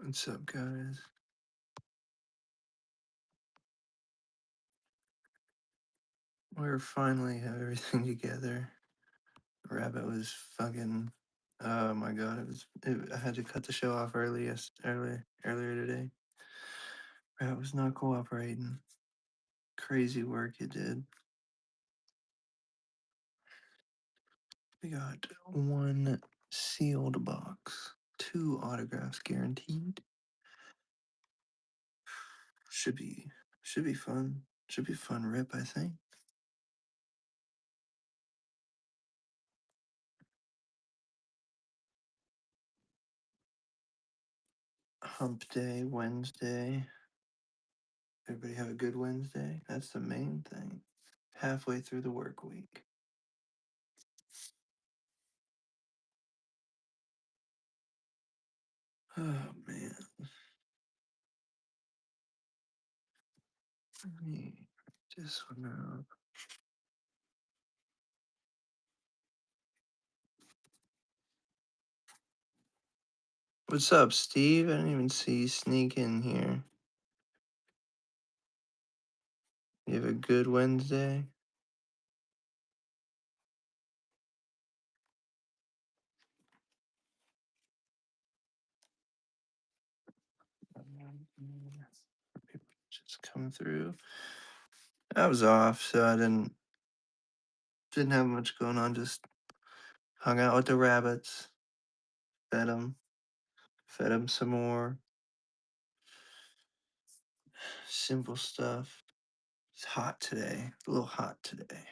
What's up, guys? We're finally have everything together. Rabbit was fucking. Oh my god! I had to cut the show off earlier today. Rabbit was not cooperating. Crazy work you did. We got one sealed box, 2 autographs guaranteed. Should be should be fun. Should be fun rip, I think. Hump day, Wednesday. Everybody have a good Wednesday. That's the main thing. Halfway through the work week. Oh man. Let me this one out. What's up, Steve? I didn't even see you sneak in here. You have a good Wednesday? People just come through. I was off, so I didn't have much going on. Just hung out with the rabbits, fed them some more. Simple stuff. It's hot today. A little hot today.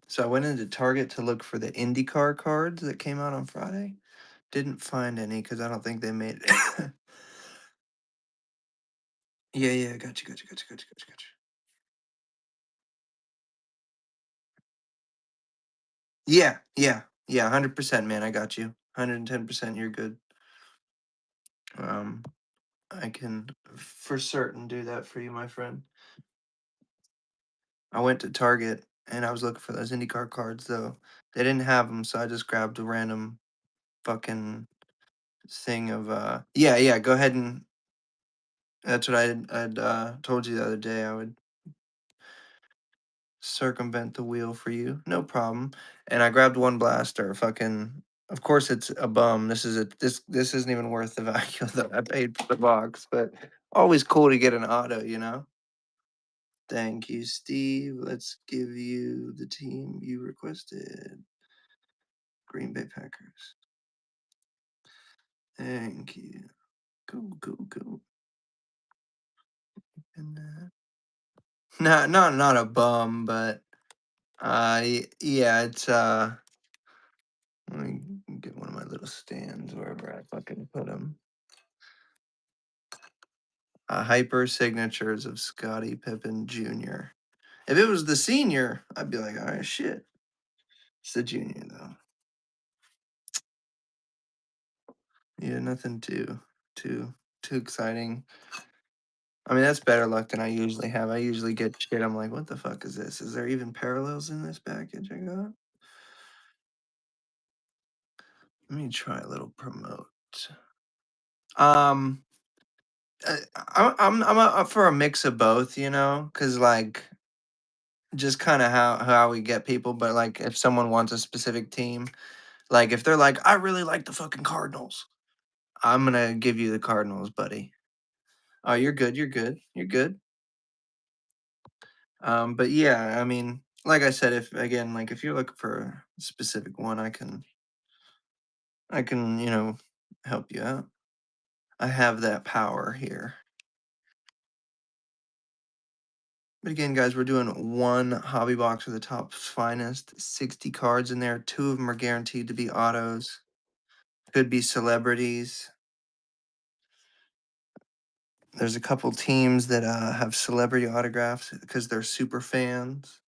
So I went into Target to look for the IndyCar cards that came out on Friday. Didn't find any because I don't think they made it. Yeah, gotcha. Yeah, 100%, man. I got you. 110%. You're good. Um, I can for certain do that for you, my friend. I went to Target and I was looking for those IndyCar cards, though. They didn't have them, so I just grabbed a random fucking thing of yeah. Go ahead and that's what I'd told you the other day. I would circumvent the wheel for you, no problem. And I grabbed one blaster. Fucking, of course, it's a bum. This isn't even worth the value that I paid for the box. But always cool to get an auto, you know. Thank you, Steve. Let's give you the team you requested. Green Bay Packers. Thank you. Go. And not a bum, but yeah, it's let me get one of my little stands wherever I fucking put them. Hyper signatures of Scottie Pippen Jr. If it was the senior, I'd be like, all right, shit. It's the junior though. Yeah, nothing too exciting. I mean, that's better luck than I usually have. I usually get shit. I'm like, what the fuck is this? Is there even parallels in this package I got? Let me try a little promote. Um, I'm up for a mix of both, you know, because like just kind of how we get people. But like, if someone wants a specific team, like if they're like, I really like the fucking Cardinals, I'm gonna give you the Cardinals, buddy. Oh, you're good. You're good. But yeah, I mean, like I said, if again, like if you're looking for a specific one, I can, help you out. I have that power here. But again, guys, we're doing one hobby box of the top finest, 60 cards in there. 2 of them are guaranteed to be autos. Could be celebrities. There's a couple teams that have celebrity autographs because they're super fans.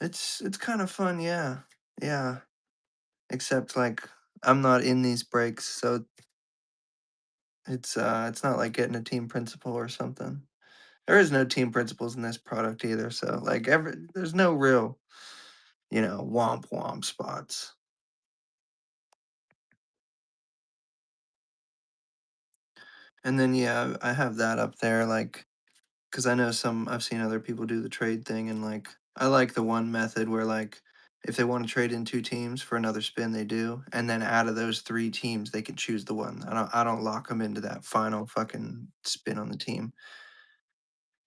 It's kind of fun, yeah. Yeah. except like I'm not in these breaks, so it's not like getting a team principal or something. There is no team principals in this product either, so like there's no real, womp womp spots. And then yeah, I have that up there like because I know I've seen other people do the trade thing, and like I like the one method where like if they want to trade in two teams for another spin, they do, and then out of those three teams, they can choose the one. I don't lock them into that final fucking spin on the team.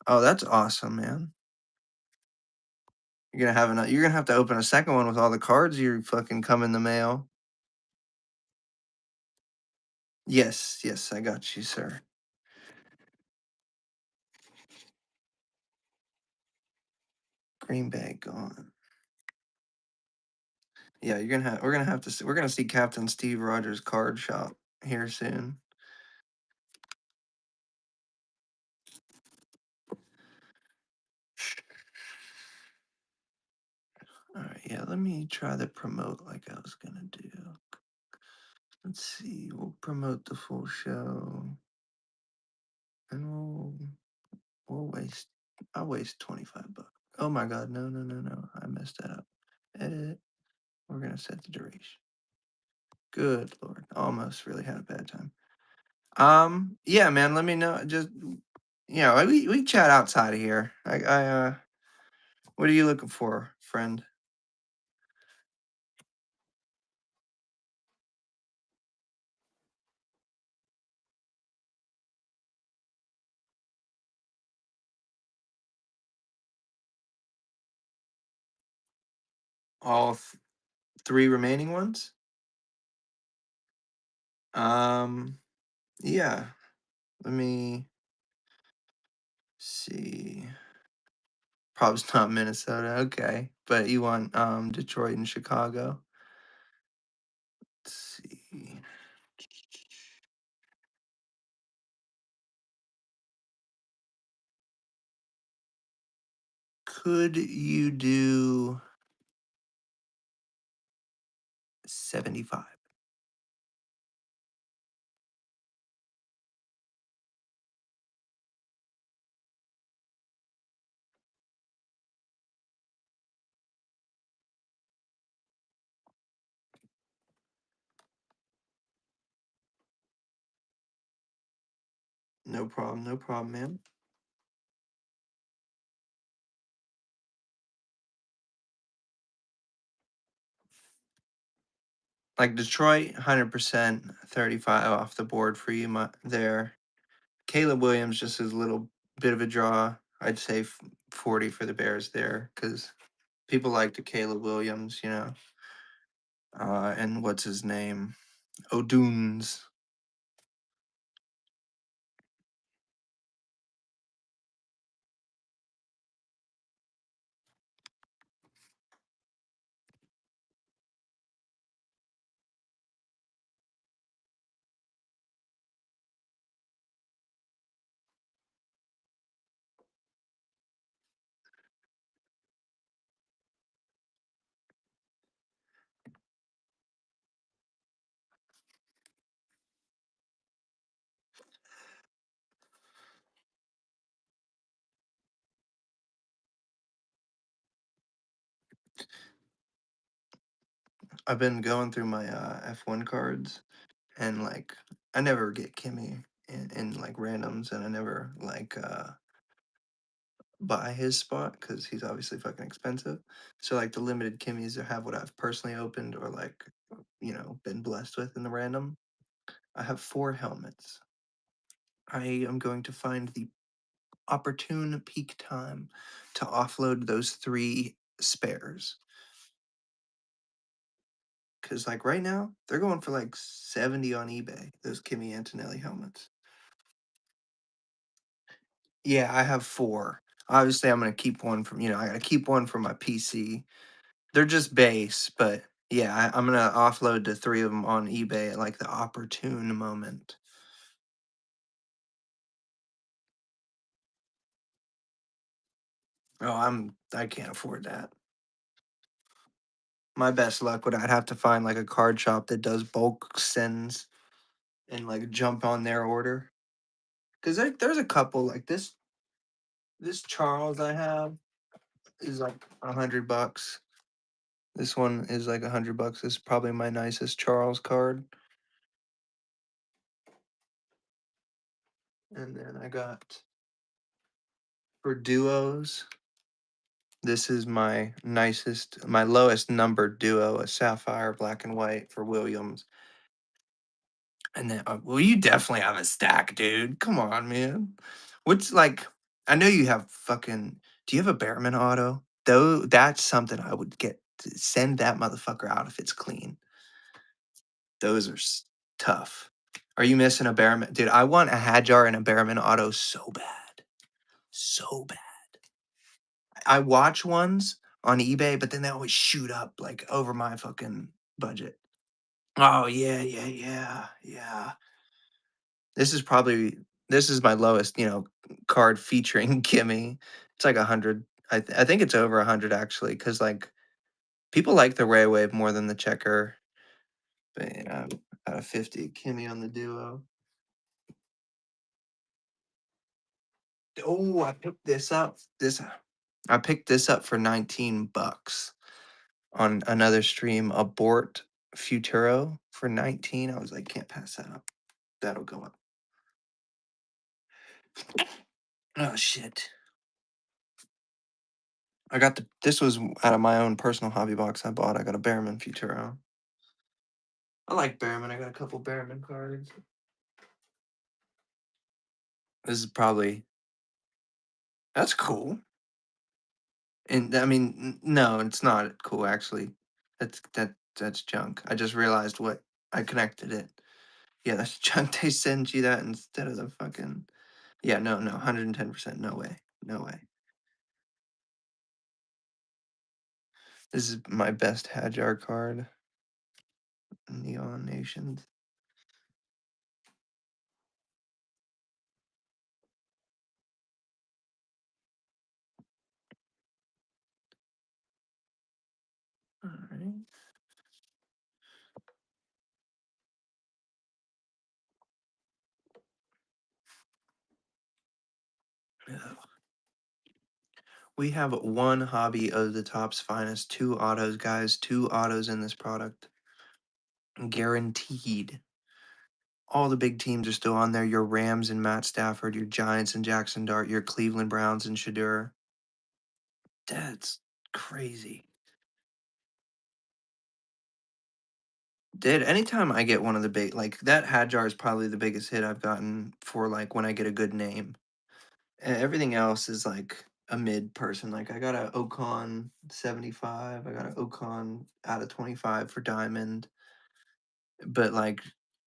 Oh, that's awesome, man. You're gonna have to open a second one with all the cards you fucking come in the mail. Yes, yes, I got you, sir. Green Bay gone. Yeah, we're gonna see Captain Steve Rogers card shop here soon. All right, yeah, let me try the promote like I was gonna do. Let's see, we'll promote the full show, and we'll waste. I'll waste $25. Oh my God, no, no, no, no! I messed that up. Edit. We're gonna set the duration. Good Lord, almost really had a bad time. Yeah, man, let me know. Just we chat outside of here. What are you looking for, friend? All three remaining ones? Um, yeah. Let me see. Probably not Minnesota. Okay, but you want Detroit and Chicago. Let's see. Could you do 75? No problem, man. Like Detroit, 100%, 35 off the board for you there. Caleb Williams just is a little bit of a draw. I'd say 40 for the Bears there because people like the Caleb Williams, and what's his name? O'Dunes. I've been going through my F1 cards, and like I never get Kimmy in like randoms, and I never like buy his spot because he's obviously fucking expensive. So like the limited Kimmies that have what I've personally opened or like been blessed with in the random. I have four helmets. I am going to find the opportune peak time to offload those three spares. Cause like right now, they're going for like 70 on eBay, those Kimmy Antonelli helmets. Yeah, I have four. Obviously, I'm gonna keep one from, I gotta keep one for my PC. They're just base, but yeah, I'm gonna offload the three of them on eBay at like the opportune moment. Oh, I can't afford that. my best luck would I'd have to find like a card shop that does bulk sends and like jump on their order. Cause there's a couple like this Charles I have is like $100. This one is like $100. This is probably my nicest Charles card. And then I got for duos. This is my nicest, my lowest numbered duo, a sapphire black and white for Williams. And then, well, you definitely have a stack, dude. Come on, man. What's like? I know you have fucking. Do you have a Behrman auto? Though that's something I would get. Send that motherfucker out if it's clean. Those are tough. Are you missing a Behrman, dude? I want a Hadjar and a Behrman auto so bad, so bad. I watch ones on eBay, but then they always shoot up like over my fucking budget. Oh yeah, yeah, yeah, yeah. This is probably this is my lowest, card featuring Kimmy. It's like 100. I think it's over 100 actually, because like people like the Ray Wave more than the Checker. But out of 50, Kimmy on the duo. Oh, I picked this up. I picked this up for $19 on another stream. Abort Futuro for 19. I was like, can't pass that up. That'll go up. Oh shit. I got this was out of my own personal hobby box I bought. I got a Behrman Futuro. I like Behrman. I got a couple Behrman cards. This is probably that's cool. And I mean, no, it's not cool actually. That's junk. I just realized what I connected it. Yeah, that's junk. They send you that instead of the fucking. Yeah, no, 110%. No way. No way. This is my best Hadjar card. Neon Nations. All right. Yeah. We have one hobby of the top's finest. Two autos, guys. Two autos in this product. Guaranteed. All the big teams are still on there. Your Rams and Matt Stafford, your Giants and Jackson Dart, your Cleveland Browns and Shadur. That's crazy. Dude, anytime I get one of the big, like that Hadjar is probably the biggest hit I've gotten for like when I get a good name. Everything else is like a mid person. Like I got a Ocon 75. I got an Ocon out of 25 for Diamond. But like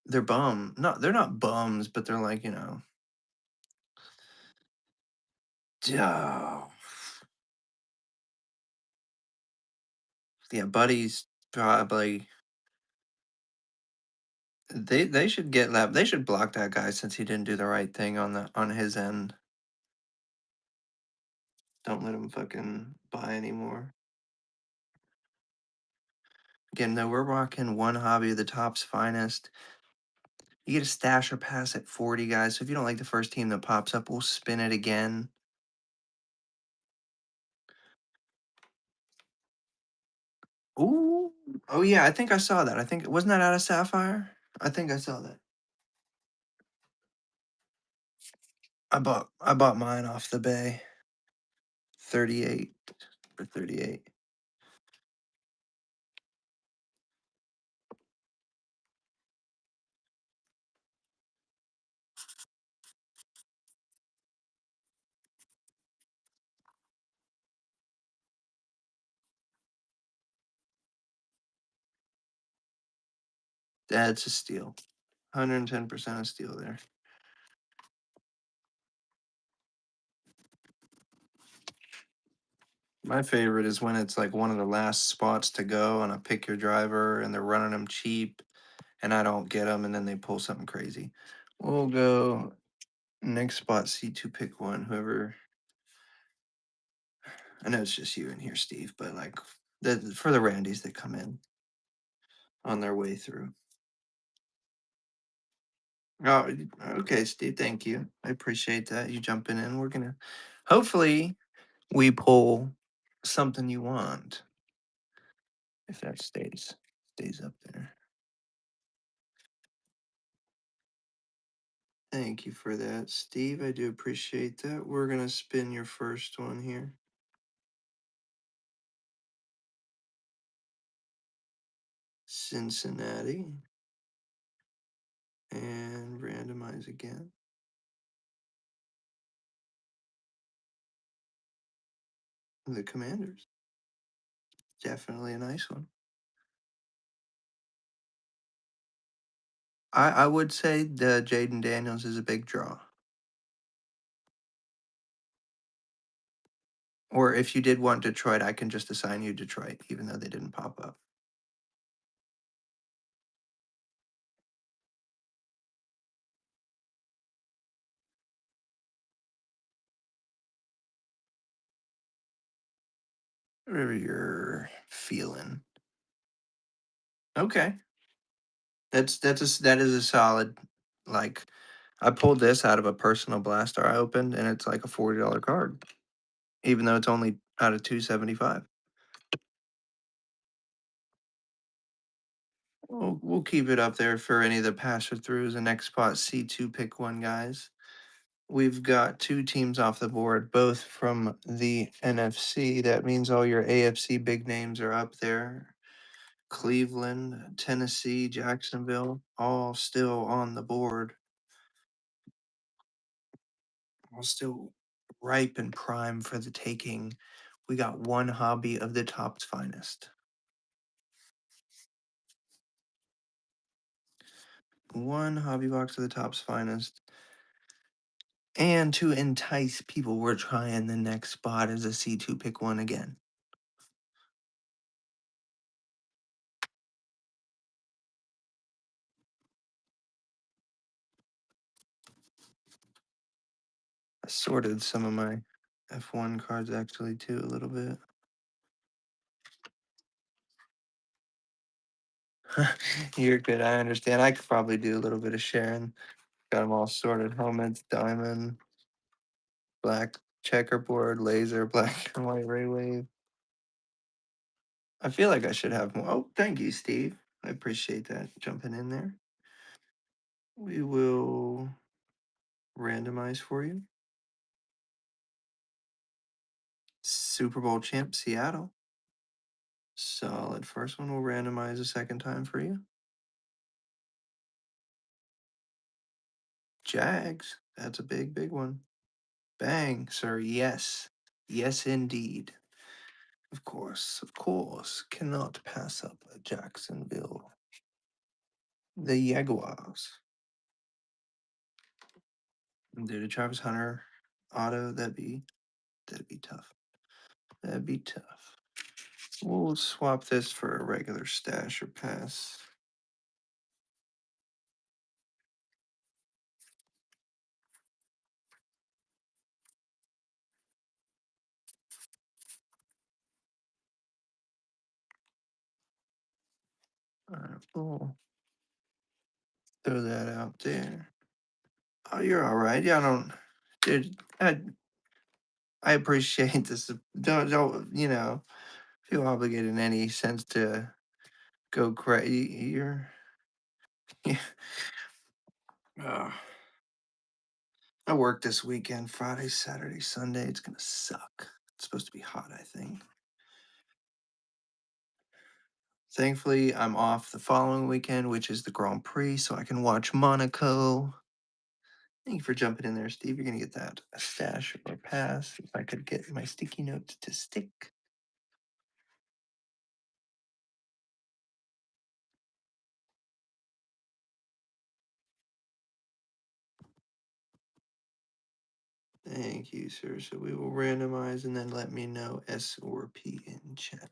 they're they're not bums, but they're like, oh, yeah, Buddy's probably they should get lap. They should block that guy since he didn't do the right thing on his end. Don't let him fucking buy anymore. Again, though, we're rocking one hobby of the top's finest. You get a stash or pass at 40, guys. So if you don't like the first team that pops up, we'll spin it again. Ooh. Oh yeah, I think I saw that. I think wasn't that out of Sapphire? I think I saw that. I bought mine off the bay. 38 for 38. That's a steal. 110% a steal there. My favorite is when it's like one of the last spots to go and I pick your driver and they're running them cheap and I don't get them and then they pull something crazy. We'll go next spot, C2, pick one. Whoever. I know it's just you in here, Steve, but like for the Randys that come in on their way through. Oh, okay, Steve. Thank you. I appreciate that you jumping in. We're gonna hopefully we pull something you want if that stays up there. Thank you for that, Steve. I do appreciate that. We're gonna spin your first one here. Cincinnati. And randomize again. The Commanders. Definitely a nice one. I would say the Jaden Daniels is a big draw. Or if you did want Detroit, I can just assign you Detroit, even though they didn't pop up. Whatever you're feeling. Okay. That is a solid, like, I pulled this out of a personal blaster I opened and it's like a $40 card. Even though it's only out of 275. We'll keep it up there for any of the passer throughs. The next spot, C2 pick one guys. We've got two teams off the board, both from the NFC. That means all your AFC big names are up there. Cleveland, Tennessee, Jacksonville, all still on the board. All still ripe and prime for the taking. We got one hobby of the top's finest. One hobby box of the top's finest. And to entice people, we're trying the next spot as a C2 pick one again. I sorted some of my F1 cards actually too a little bit. You're good. I understand. I could probably do a little bit of sharing. Got them all sorted. Helmets, diamond, black checkerboard, laser, black and white ray wave. I feel like I should have more. Oh, thank you, Steve. I appreciate that jumping in there. We will randomize for you. Super Bowl champ, Seattle. Solid. First one, we'll randomize a second time for you. Jags. That's a big, big one. Bang, sir. Yes. Yes, indeed. Of course. Of course. Cannot pass up Jacksonville. The Jaguars. Dude, a Travis Hunter auto, that'd be tough. That'd be tough. We'll swap this for a regular stash or pass. All right, we'll throw that out there. Oh, you're all right. Yeah, I don't, dude. I appreciate this. Don't feel obligated in any sense to go crazy. Yeah. Uh, I work this weekend, Friday, Saturday, Sunday. It's gonna suck. It's supposed to be hot, I think. Thankfully, I'm off the following weekend, which is the Grand Prix, so I can watch Monaco. Thank you for jumping in there, Steve. You're gonna get that stash or pass. If I could get my sticky notes to stick. Thank you, sir. So we will randomize and then let me know S or P in chat.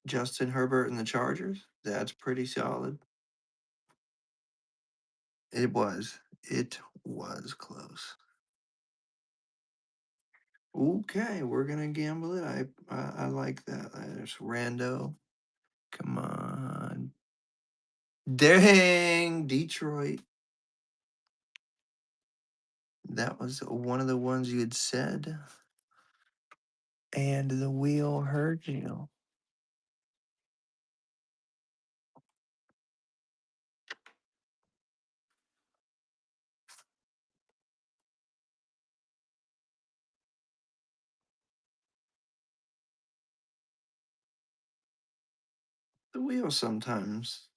Justin Herbert and the Chargers. That's pretty solid. It was. It was close. Okay, we're gonna gamble it. I like that. There's Rando. Come on. Dang, Detroit. That was one of the ones you had said. And the wheel heard you. The wheel sometimes,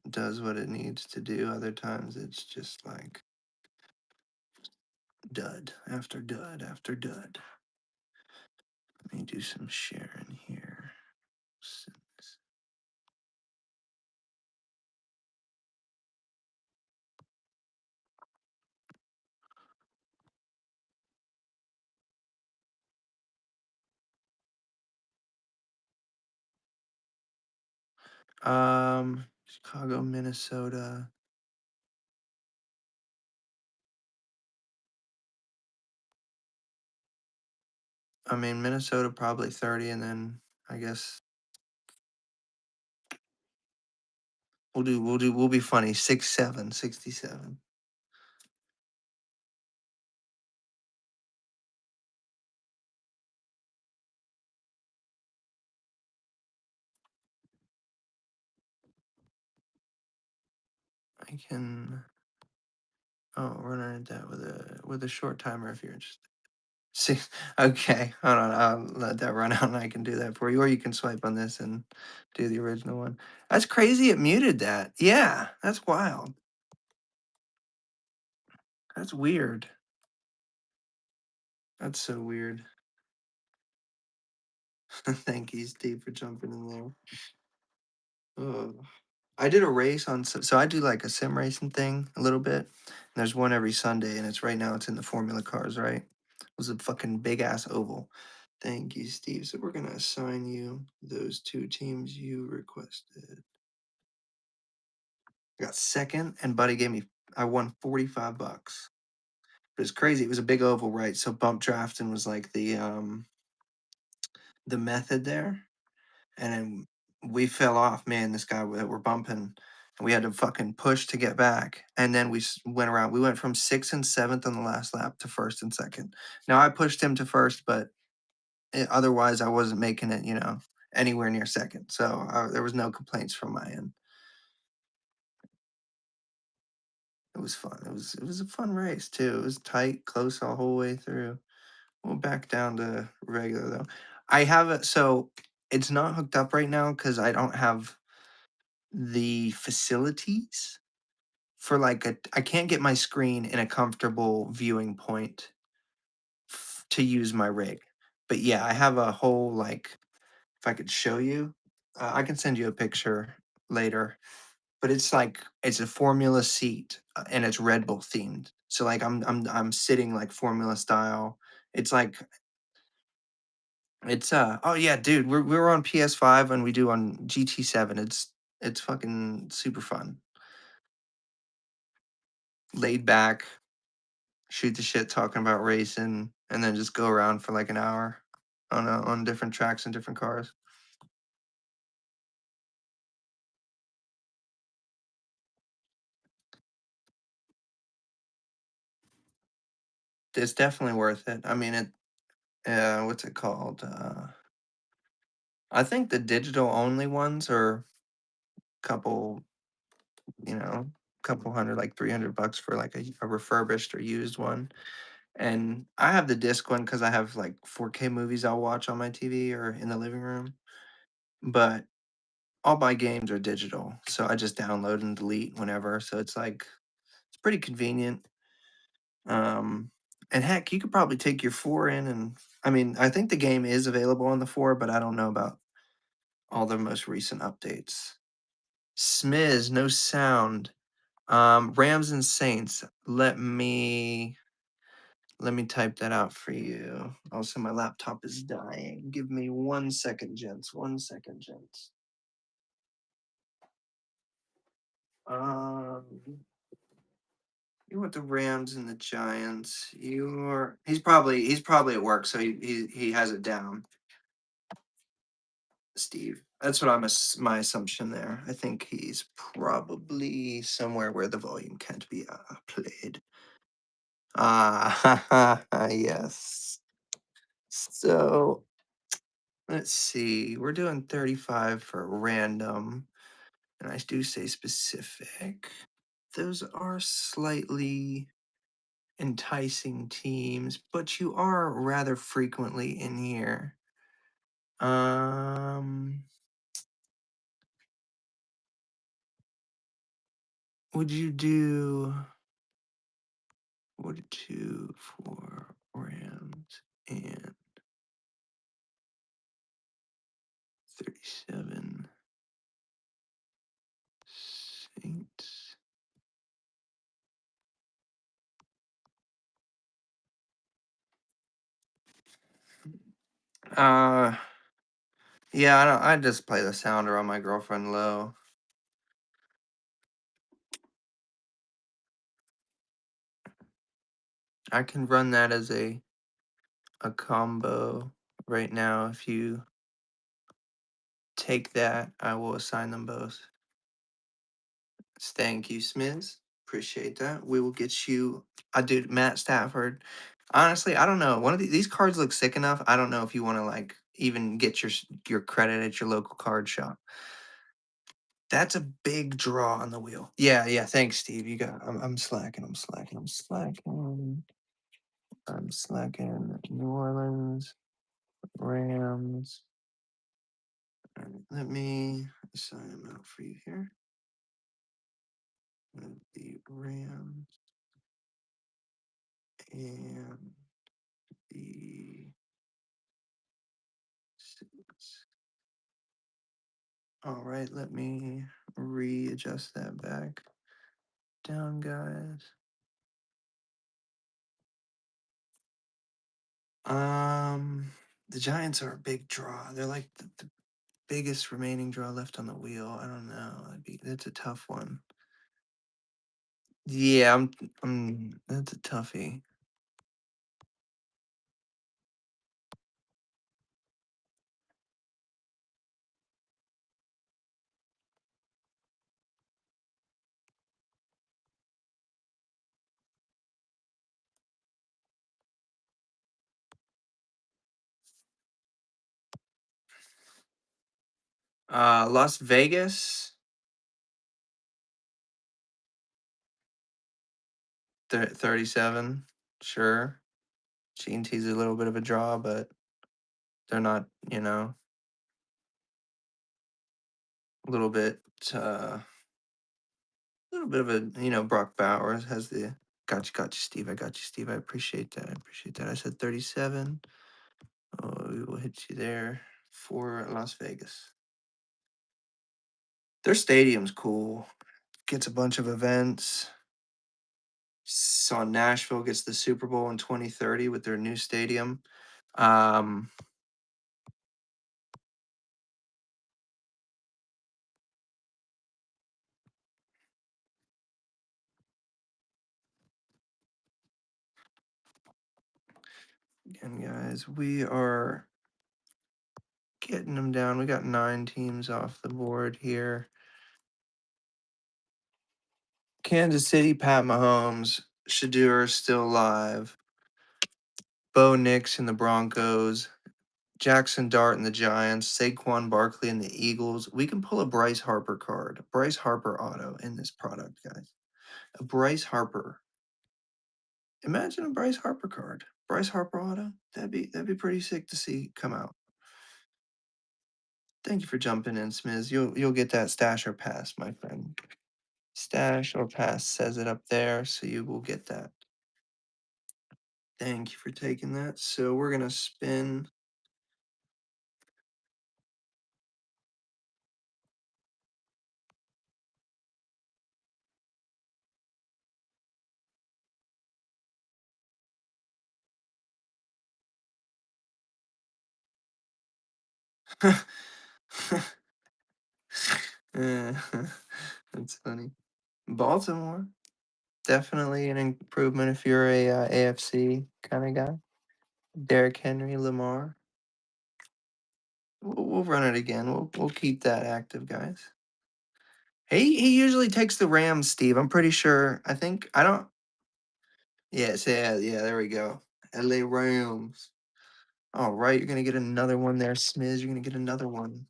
does what it needs to do. Other times it's just like dud after dud after dud. Let me do some sharing here. Chicago, Minnesota. I mean, Minnesota probably 30, and then I guess we'll be funny. 6-7, 67. I can run at that with a short timer if you're interested. Six. Okay, hold on. I'll let that run out, and I can do that for you, or you can swipe on this and do the original one. That's crazy. It muted that. Yeah, that's wild. That's weird. That's so weird. Thank you, Steve, for jumping in there. Oh. I did a race on, so I do like a sim racing thing a little bit. And there's one every Sunday, and it's right now. It's in the Formula Cars, right? It was a fucking big ass oval. Thank you, Steve. So we're gonna assign you those two teams you requested. I got second, and Buddy gave me. I won $45. It was crazy. It was a big oval, right? So bump drafting was like the method there, and then we fell off. Man, this guy that we're bumping, and we had to fucking push to get back. And then went around. We went from sixth and seventh on the last lap to first and second. Now I pushed him to first, but otherwise I wasn't making it, anywhere near second. So there was no complaints from my end. It was fun. It was a fun race too. It was tight, close all whole way through. We'll back down to regular though. I have it so it's not hooked up right now because I don't have the facilities for like I can't get my screen in a comfortable viewing point to use my rig. But yeah, I have a whole like if I could show you, I can send you a picture later. But it's like it's a Formula seat and it's Red Bull themed. So like I'm sitting like Formula style. It's like it's oh yeah, dude, we're on PS5 and we do on GT7. It's fucking super fun. Laid back, shoot the shit talking about racing, and then just go around for like an hour on different tracks and different cars. It's definitely worth it. I mean, what's it called? I think the digital only ones are a couple, couple hundred, like $300 for like a refurbished or used one. And I have the disc one because I have like 4K movies I'll watch on my TV or in the living room. But all my games are digital, so I just download and delete whenever. So it's like it's pretty convenient. And heck, you could probably take your four in, and I mean, I think the game is available on the four, but I don't know about all the most recent updates. Smiz, no sound. Rams and Saints. Let me type that out for you. Also, my laptop is dying. Give me 1 second, gents. 1 second, gents. Um, You want the Rams and the Giants. He's probably at work, so he has it down. Steve. That's what my assumption there. I think he's probably somewhere where the volume can't be played. Ah, yes. So let's see. We're doing 35 for random, and I do say specific. Those are slightly enticing teams, but you are rather frequently in here. Um, would you do 42 for Rams and 37 Saints? Uh, yeah, I just play the sounder on my girlfriend low. I can run that as a combo right now. If you take that, I will assign them both. Thank you, Smiz. Appreciate that. We will get you. I do Matt Stafford. Honestly, I don't know. One of these cards look sick enough. I don't know if you want to like even get your credit at your local card shop. That's a big draw on the wheel. Yeah, yeah. Thanks, Steve. You got. I'm slacking. I'm slacking. I'm slacking. I'm slacking. New Orleans Rams. All right, let me sign them out for you here. The Rams and the Saints. All right, let me readjust that back down, guys. The Giants are a big draw. They're like the biggest remaining draw left on the wheel. I don't know. That's a tough one. Yeah, that's a toughie. Las Vegas, 37. Sure. G&T's a little bit of a draw, but they're not, a little bit, a little bit of a, Brock Bowers has the got you, Steve. I got you, Steve. I appreciate that. I appreciate that. I said 37. Oh, we will hit you there for Las Vegas. Their stadium's cool. Gets a bunch of events. Saw Nashville gets the Super Bowl in 2030 with their new stadium. Um, Again, guys, we are getting them down. We got 9 teams off the board here. Kansas City, Pat Mahomes, Shadur still alive. Bo Nix and the Broncos, Jackson Dart and the Giants, Saquon Barkley and the Eagles. We can pull a Bryce Harper card, Bryce Harper auto in this product, guys. A Bryce Harper. Imagine a Bryce Harper card, Bryce Harper auto. That'd be pretty sick to see come out. Thank you for jumping in, Smiz. You'll get that stash or pass, my friend. Stash or pass says it up there, so you will get that. Thank you for taking that. So we're gonna spin. Eh, That's funny. Baltimore. definitely an improvement if you're a AFC kind of guy. Derrick Henry, Lamar. We'll run it again. We'll keep that active, guys. He usually takes the Rams, Steve. I'm pretty sure. I think I don't. Yes, yeah. There we go. LA Rams. All right, you're gonna get another one there, Smiz. You're gonna get another one.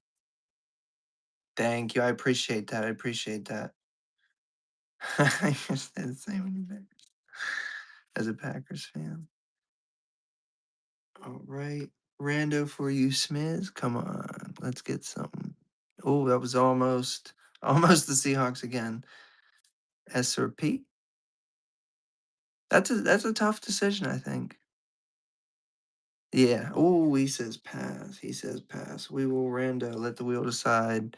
Thank you. I appreciate that. I appreciate that. I just said the same when you as a Packers fan. All right. Rando for you, Smiz. Come on. Let's get something. Oh, that was almost almost the Seahawks again. S or P. That's a tough decision, I think. Yeah. Oh, he says pass. He says pass. We will Rando. Let the wheel decide.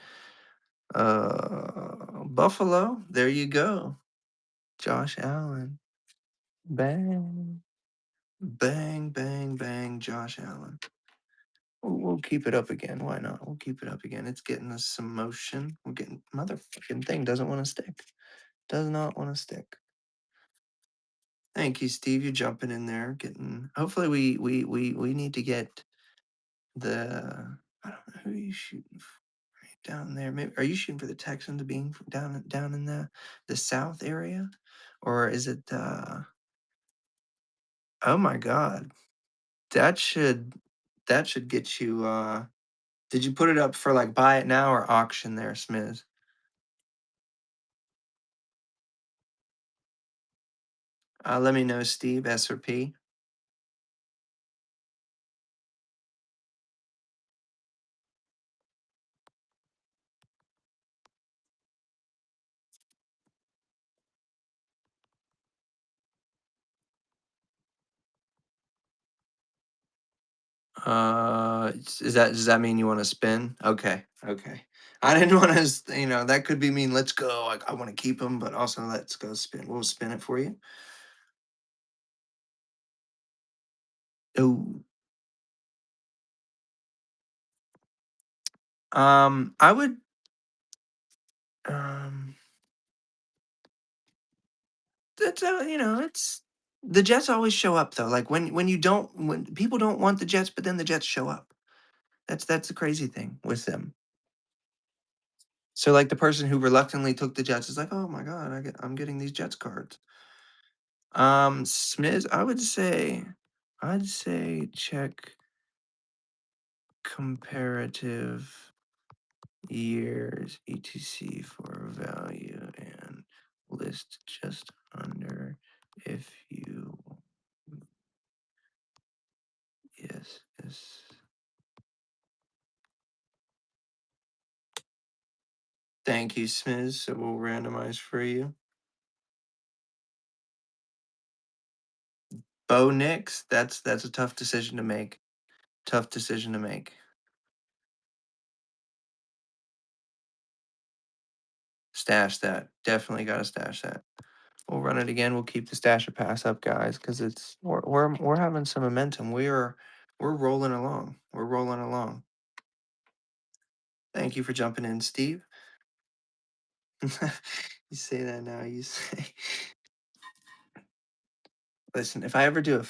Buffalo. There you go. Josh Allen. Bang. Bang, bang, bang. Josh Allen. We'll keep it up again. Why not? We'll keep it up again. It's getting us some motion. We're getting motherfucking thing doesn't want to stick. Does not want to stick. Thank you, Steve. You're jumping in there. Getting. Hopefully, we need to get the. I don't know who you shooting for down there. Maybe are you shooting for the Texans being down in the South area, or is it? Oh my God, that should that should get you. Did you put it up for like buy it now or auction there, Smiz? Let me know, Steve. S or P. Is that does that mean you want to spin? Okay, okay. I didn't want to, that could be mean. Let's go. I want to keep them, but also let's go spin. We'll spin it for you. Oh, I would, um, that's it's the Jets always show up though. Like when people don't want the Jets, but then the Jets show up. That's the crazy thing with them. So like the person who reluctantly took the Jets is like, oh my God, I'm getting these Jets cards. Smiz, I'd say check comparative years etc for value and list just under if you yes. Thank you, Smiz. So we'll randomize for you. Bo Nix, that's a tough decision to make. Tough decision to make. Stash that. Definitely gotta stash that. We'll run it again. We'll keep the stasher pass up, guys, because we're having some momentum. We're rolling along. We're rolling along. Thank you for jumping in, Steve. You say that now. You say, listen. If I ever do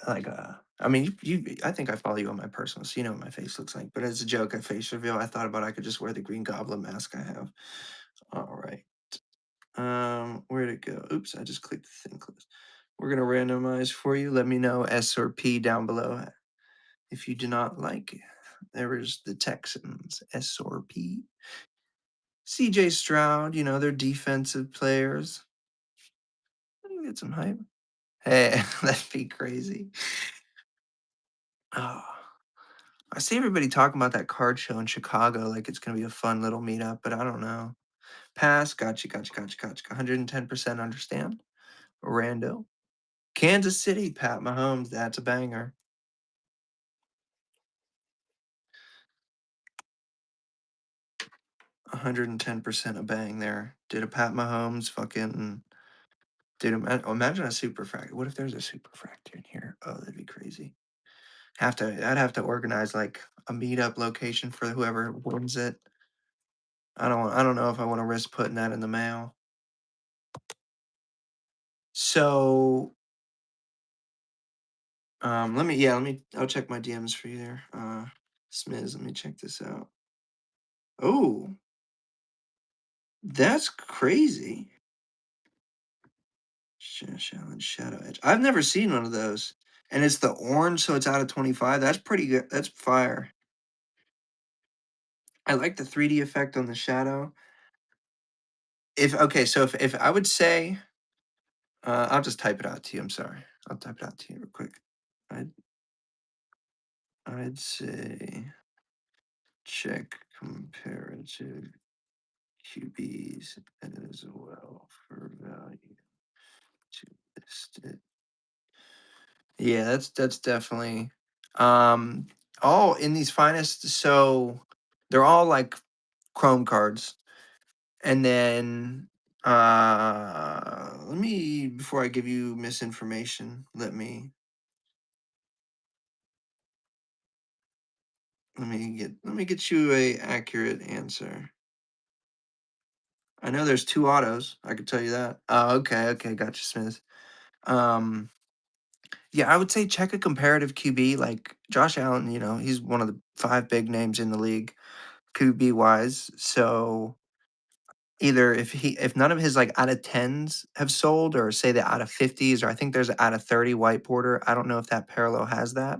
like I mean, I think I follow you on my personal, so you know what my face looks like. But as a joke, at face reveal, I thought about I could just wear the Green Goblin mask I have. All right. Where'd it go? Oops, I just clicked the thing close. We're gonna randomize for you. Let me know S or P down below if you do not like it. There is the Texans, S or P. CJ Stroud, they're defensive players. Get some hype. Hey, that'd be crazy. Oh, I see everybody talking about that card show in Chicago like it's gonna be a fun little meetup, but I don't know. Pass, gotcha. 110% understand. Rando. Kansas City, Pat Mahomes, that's a banger. 110% a bang there. Did a Pat Mahomes fucking dude, imagine a superfractor. What if there's a superfractor in here? Oh, that'd be crazy. I'd have to organize like a meetup location for whoever wins it. I don't know if I want to risk putting that in the mail. So, I'll check my DMs for you there. Smiz, let me check this out. Oh, that's crazy. Challenge Shadow Edge. I've never seen one of those. And it's the orange, so it's out of 25. That's pretty good. That's fire. I like the 3D effect on the shadow. If okay, so if I would say, I'll just type it out to you. I'm sorry. I'll type it out to you real quick. I'd I'd say check comparative QBs as well for value to list it. Yeah, that's definitely um all in these finest. So they're all like Chrome cards. And then let me before I give you misinformation, let me get you a accurate answer. I know there's two autos, I could tell you that. Oh, okay, okay, gotcha, Smith. Um yeah, I would say check a comparative QB like Josh Allen, he's one of the five big names in the league, QB wise. So either if none of his like out of tens have sold, or say the out of 50s, or I think there's an out of 30 white porter. I don't know if that parallel has that.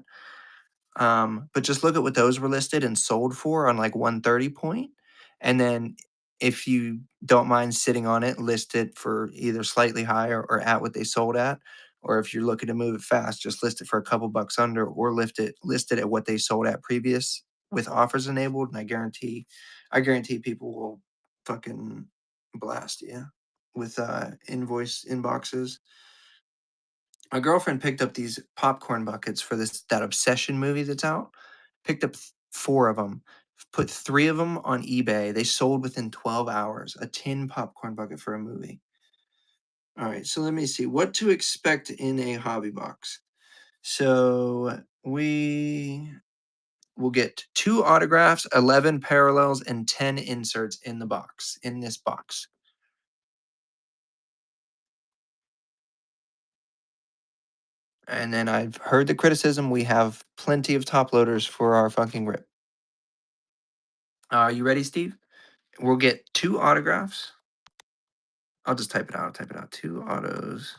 But just look at what those were listed and sold for on like 130 point. And then if you don't mind sitting on it, list it for either slightly higher or at what they sold at. Or if you're looking to move it fast, just list it for a couple bucks under, or list it at what they sold at previous with offers enabled. And I guarantee people will fucking blast you with invoice inboxes. My girlfriend picked up these popcorn buckets for that Obsession movie that's out. Picked up four of them, put three of them on eBay. They sold within 12 hours. A tin popcorn bucket for a movie. All right, so let me see what to expect in a hobby box. So we will get 2 autographs, 11 parallels, and 10 inserts in this box. And then I've heard the criticism. We have plenty of top loaders for our fucking rip. Are you ready, Steve? We'll get 2 autographs. I'll just type it out. I'll type it out. 2 autos,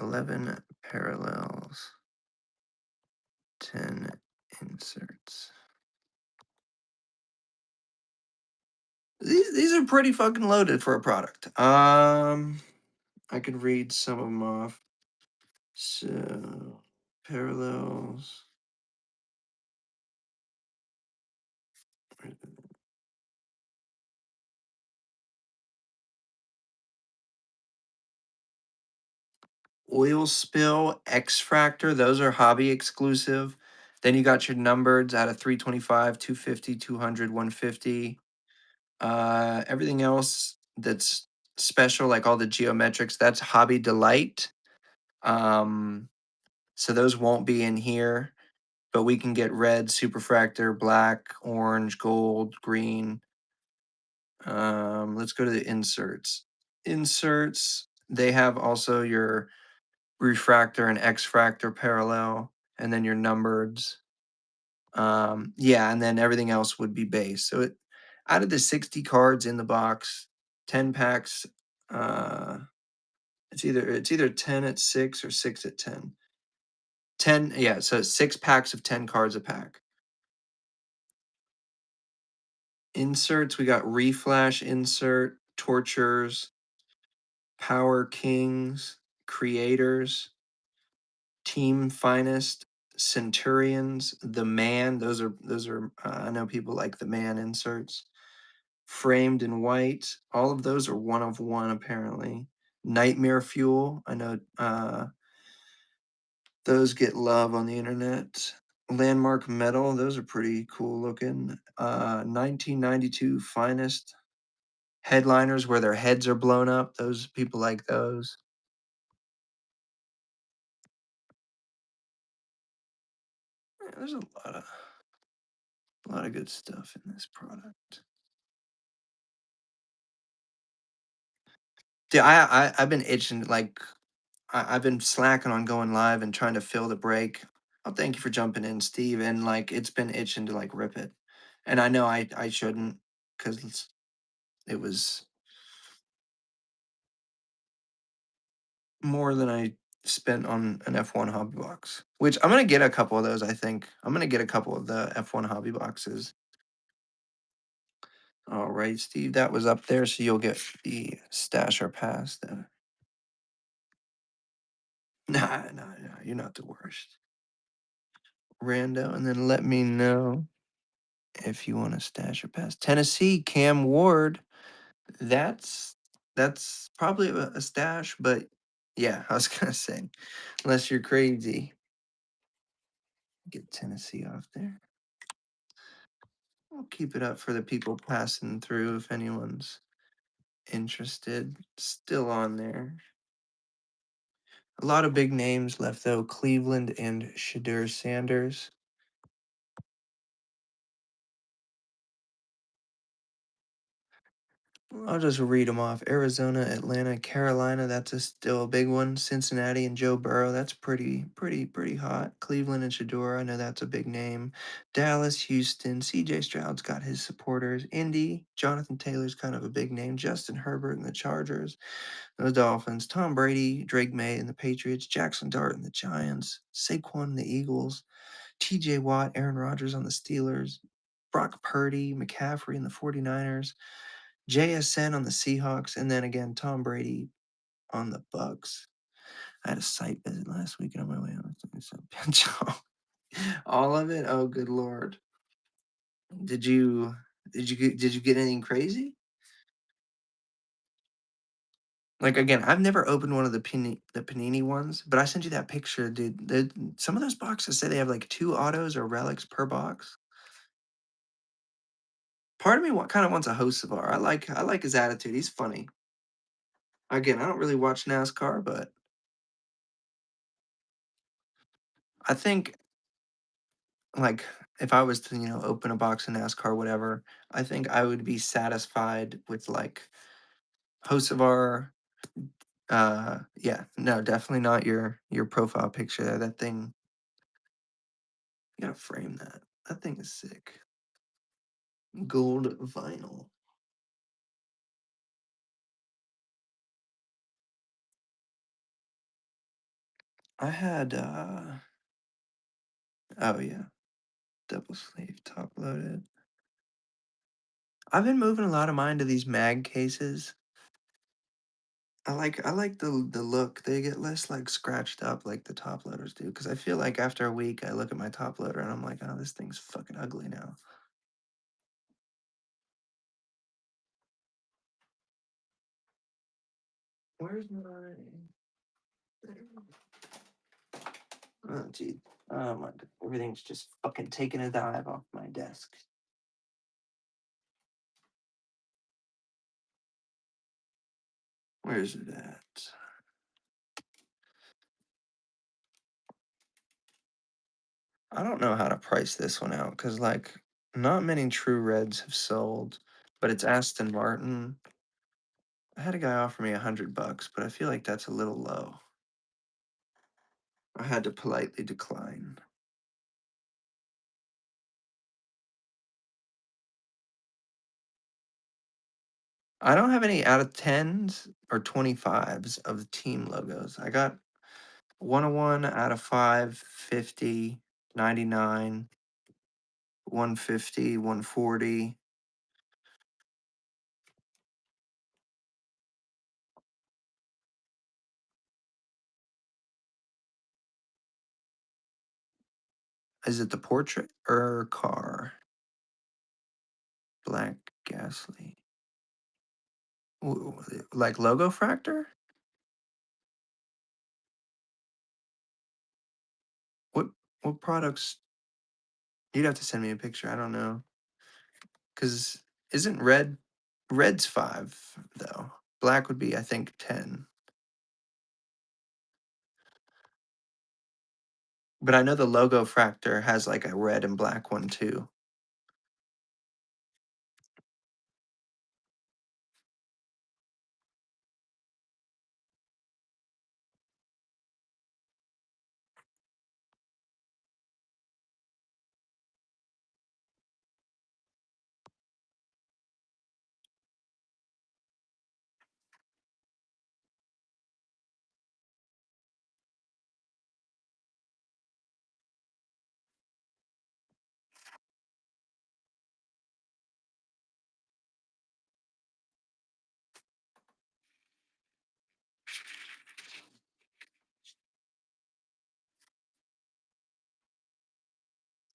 11 parallels, 10 inserts. These are pretty fucking loaded for a product. I could read some of them off. So, parallels. Oil spill, X Fractor, those are hobby exclusive. Then you got your numbered out of 325, 250, 200, 150. Everything else that's special, like all the geometrics, that's hobby delight. Um, so those won't be in here, but we can get red, superfractor, black, orange, gold, green. Let's go to the inserts. Inserts, they have also your refractor and X-fractor parallel, and then your numbereds. Yeah, and then everything else would be base. So out of the 60 cards in the box, 10 packs, uh, it's either 10 at 6 or 6 at 10. 10, yeah, so 6 packs of 10 cards a pack. Inserts, we got Reflash insert, Tortures, Power Kings, Creators, Team Finest, Centurions, The Man. Those are I know people like The Man inserts. Framed in White. All of those are one of one apparently. Nightmare Fuel. I know those get love on the internet. Landmark Metal. Those are pretty cool looking. 1992 Finest. Headliners where their heads are blown up. Those people like those. Yeah, there's a lot of good stuff in this product. Dude, I've been itching, like, I've been slacking on going live and trying to fill the break. Oh, thank you for jumping in, Steve, and, like, it's been itching to, like, rip it. And I know I shouldn't, 'cause it was more than I spent on an F1 hobby box, which I'm gonna get a couple of those, I think. I'm gonna get a couple of the F1 hobby boxes. Alright, Steve, that was up there, so you'll get the stasher pass then. Nah, nah, nah, you're not the worst. Rando, and then let me know if you want a stasher pass. Tennessee, Cam Ward. That's that's probably a stash, but yeah, I was gonna say, unless you're crazy, get Tennessee off there. I'll keep it up for the people passing through if anyone's interested. Still on there. A lot of big names left though. Cleveland and Shadur Sanders. I'll just read them off. Arizona, Atlanta, Carolina, that's still a big one. Cincinnati and Joe Burrow, that's pretty hot. Cleveland and Shador, I know that's a big name. Dallas, Houston, CJ Stroud's got his supporters. Indy, Jonathan Taylor's kind of a big name. Justin Herbert and the Chargers, the Dolphins. Tom Brady, Drake May and the Patriots. Jackson Dart and the Giants. Saquon and the Eagles. TJ Watt, Aaron Rodgers on the Steelers. Brock Purdy, McCaffrey and the 49ers. JSN on the Seahawks, and then again Tom Brady on the Bucks. I had a site visit last week and on my way home. All of it? Oh, good lord! Did you did you get anything crazy? Like again, I've never opened one of the Panini ones, but I sent you that picture, dude. Some of those boxes say they have like 2 autos or relics per box. Part of me kind of wants a Hocevar. I like his attitude. He's funny. Again, I don't really watch NASCAR, but I think like if I was to, open a box of NASCAR, whatever, I think I would be satisfied with like Hocevar. Yeah, no, definitely not your profile picture there. That thing, you gotta frame that. That thing is sick. Gold vinyl. I had oh yeah, double sleeve top loaded. I've been moving a lot of mine to these mag cases. I like the look. They get less like scratched up like the top loaders do. Cause I feel like after a week I look at my top loader and I'm like, oh, this thing's fucking ugly now. Where's my oh gee. Oh my god. Everything's just fucking taking a dive off my desk. Where's it at? I don't know how to price this one out because like not many true reds have sold, but it's Aston Martin. I had a guy offer me $100, but I feel like that's a little low. I had to politely decline. I don't have any out of 10s or 25s of the team logos. I got 101 out of 5, 50, 99, 150, 140. Is it the portrait or car? Black Gasly. Like logo fractor? What what products? You'd have to send me a picture. I don't know. Cause isn't red's 5 though. Black would be I think 10. But I know the logo fractor has like a red and black one too.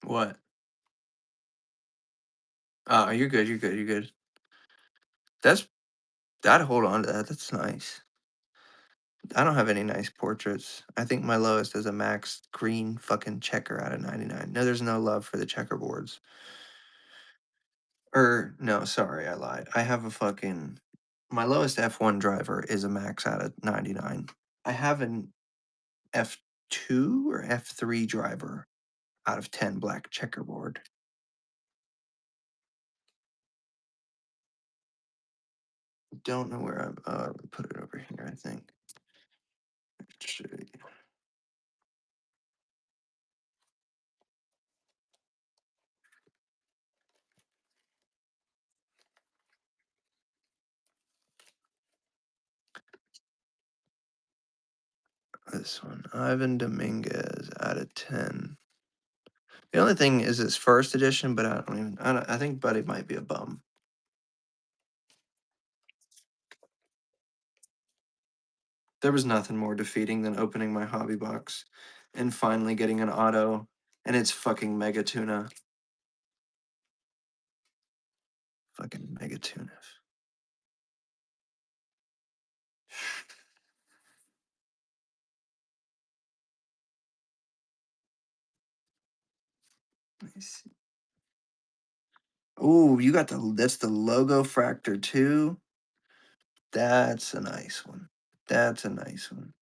What? Oh, you're good, you're good, you're good. That's I'd hold on to that, that's nice. I don't have any nice portraits. I think my lowest is a max green fucking checker out of 99. No, there's no love for the checkerboards. No, sorry, I lied. I have a fucking my lowest F1 driver is a max out of 99. I have an F2 or F3 driver out of 10 black checkerboard. Don't know where I put it over here, I think. Should- This one. Ivan Dominguez out of 10. The only thing is his first edition, but I think Buddy might be a bum. There was nothing more defeating than opening my hobby box and finally getting an auto, and it's fucking Mega Tuna. Fucking Mega Tuna. Nice. Ooh, you got that's the logo fractor too. That's a nice one. That's a nice one.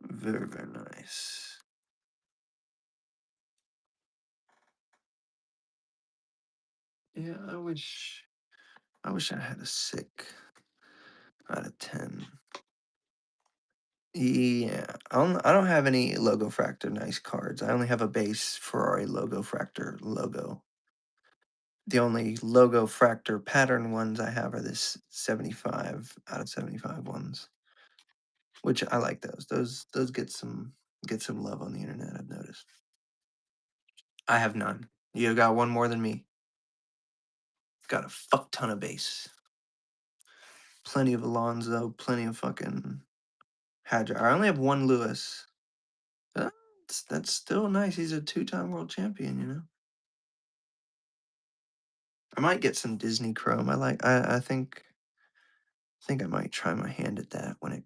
Very, very nice. Yeah, I wish I had a sick out of 10. Yeah, I don't have any logo fractor nice cards. I only have a base Ferrari logo fractor logo. The only logo fractor pattern ones I have are this 75 out of 75 ones, which I like those. Those get some love on the internet, I've noticed. I have none. You got one more than me. Got a fuck ton of base. Plenty of Alonso, plenty of fucking Hadjar. I only have one Lewis. That's still nice. He's a two-time world champion, you know. I might get some Disney Chrome. I think I might try my hand at that when it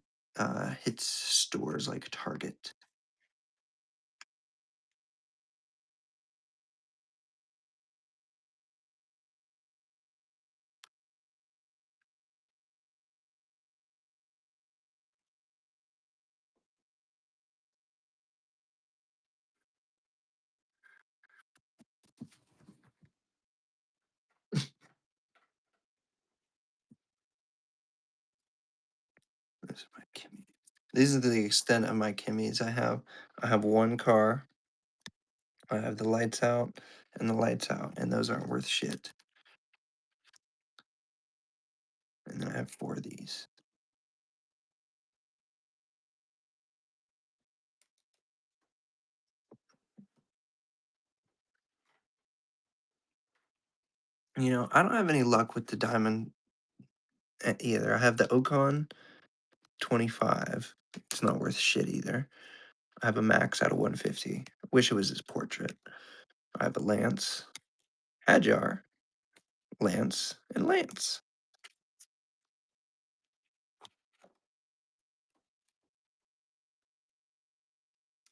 hits stores like Target. Where's my Kimmy? These are the extent of my Kimmies. I have one car. I have the lights out and the lights out, and those aren't worth shit. And then I have four of these. I don't have any luck with the diamond either. I have the Ocon 25. It's not worth shit either. I have a max out of 150. Wish it was his portrait. I have a Lance, Hadjar, Lance, and Lance.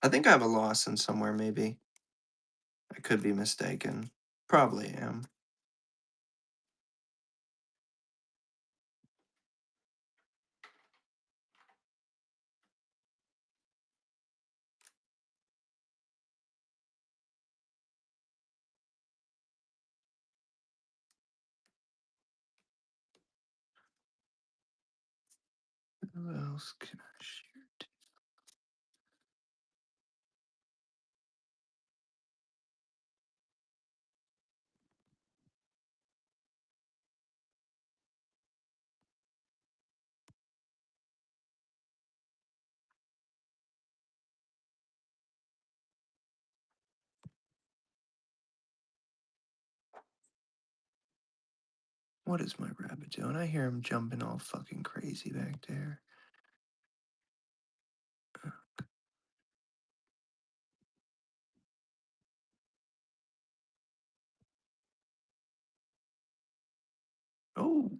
I think I have a Lawson somewhere, maybe. I could be mistaken. Probably am. Who else can I shoot? What is my rabbit doing? I hear him jumping all fucking crazy back there. Oh,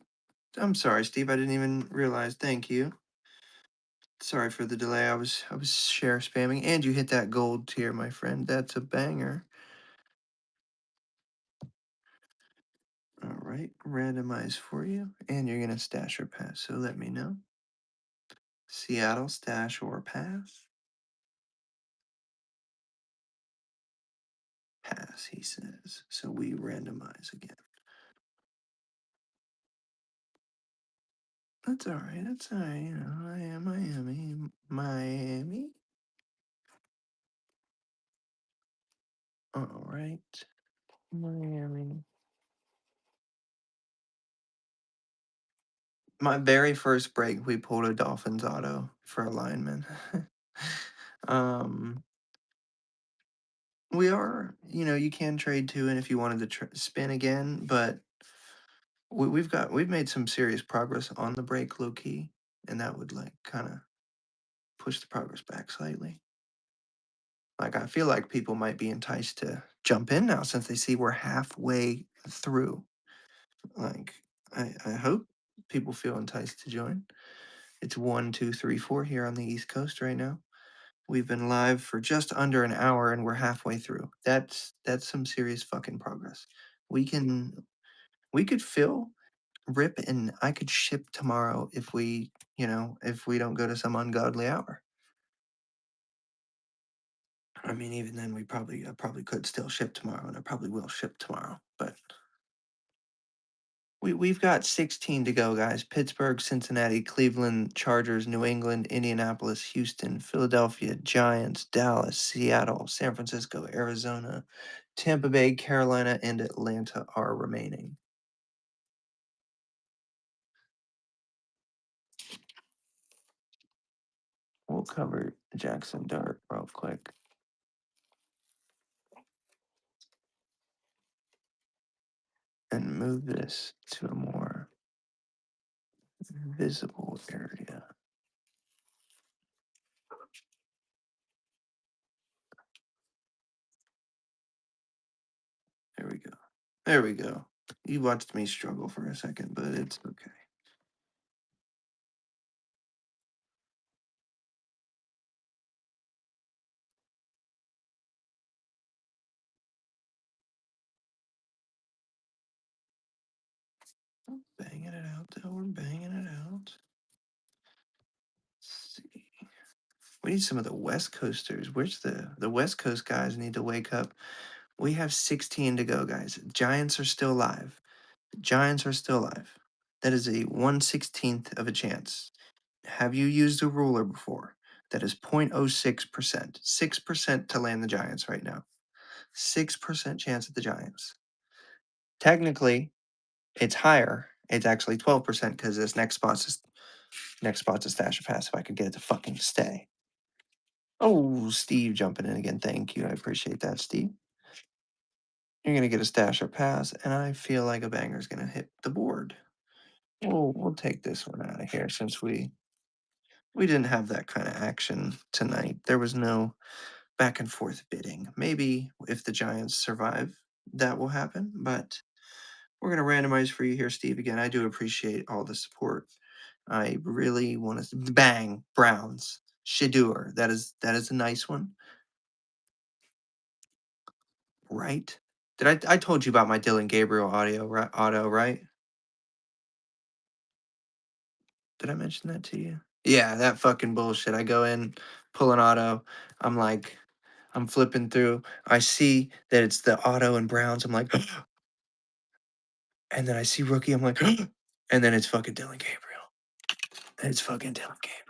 I'm sorry, Steve. I didn't even realize. Thank you. Sorry for the delay. I was share spamming, and you hit that gold tier, my friend. That's a banger. All right, randomize for you, and you're gonna stash or pass. So let me know. Seattle stash or pass. Pass, he says. So we randomize again. That's all right. That's all right. You know, I am Miami. Miami. All right. Miami. My very first break, we pulled a Dolphins auto for a lineman. um, we are, you can trade too, and if you wanted to spin again, but we've made some serious progress on the break, low key, and that would like kind of push the progress back slightly. Like I feel like people might be enticed to jump in now since they see we're halfway through. Like I hope people feel enticed to join. It's 1, 2, 3, 4 here on the East Coast right now. We've been live for just under an hour and we're halfway through. That's some serious fucking progress. We can we could fill rip and I could ship tomorrow if if we don't go to some ungodly hour. I mean, even then I probably could still ship tomorrow and I probably will ship tomorrow. But we've got 16 to go, guys. Pittsburgh, Cincinnati, Cleveland, Chargers, New England, Indianapolis, Houston, Philadelphia, Giants, Dallas, Seattle, San Francisco, Arizona, Tampa Bay, Carolina, and Atlanta are remaining. We'll cover Jackson Dart real quick and move this to a more visible area. There we go. There we go. You watched me struggle for a second, but it's okay. Banging it out, though. We're banging it out. Let's see. We need some of the West Coasters. Where's the West Coast guys need to wake up? We have 16 to go, guys. Giants are still alive. Giants are still alive. That is a 1/16th of a chance. Have you used a ruler before? That is 0.06%. 6% to land the Giants right now. 6% chance at the Giants. Technically, it's higher. It's actually 12% because this next spot's a stash of pass if I could get it to fucking stay. Oh, Steve jumping in again. Thank you. I appreciate that, Steve. You're gonna get a stash or pass, and I feel like a banger's gonna hit the board. We'll take this one out of here since we didn't have that kind of action tonight. There was no back and forth bidding. Maybe if the Giants survive, that will happen. But we're gonna randomize for you here, Steve. Again, I do appreciate all the support. I really want to bang Browns. Shadur. That is a nice one. Right? I told you about my Dylan Gabriel auto, right? Did I mention that to you? Yeah, that fucking bullshit. I go in, pull an auto. I'm like, I'm flipping through. I see that it's the auto and Browns. I'm like, and then I see rookie. I'm like, and then it's fucking Dylan Gabriel. It's fucking Dylan Gabriel.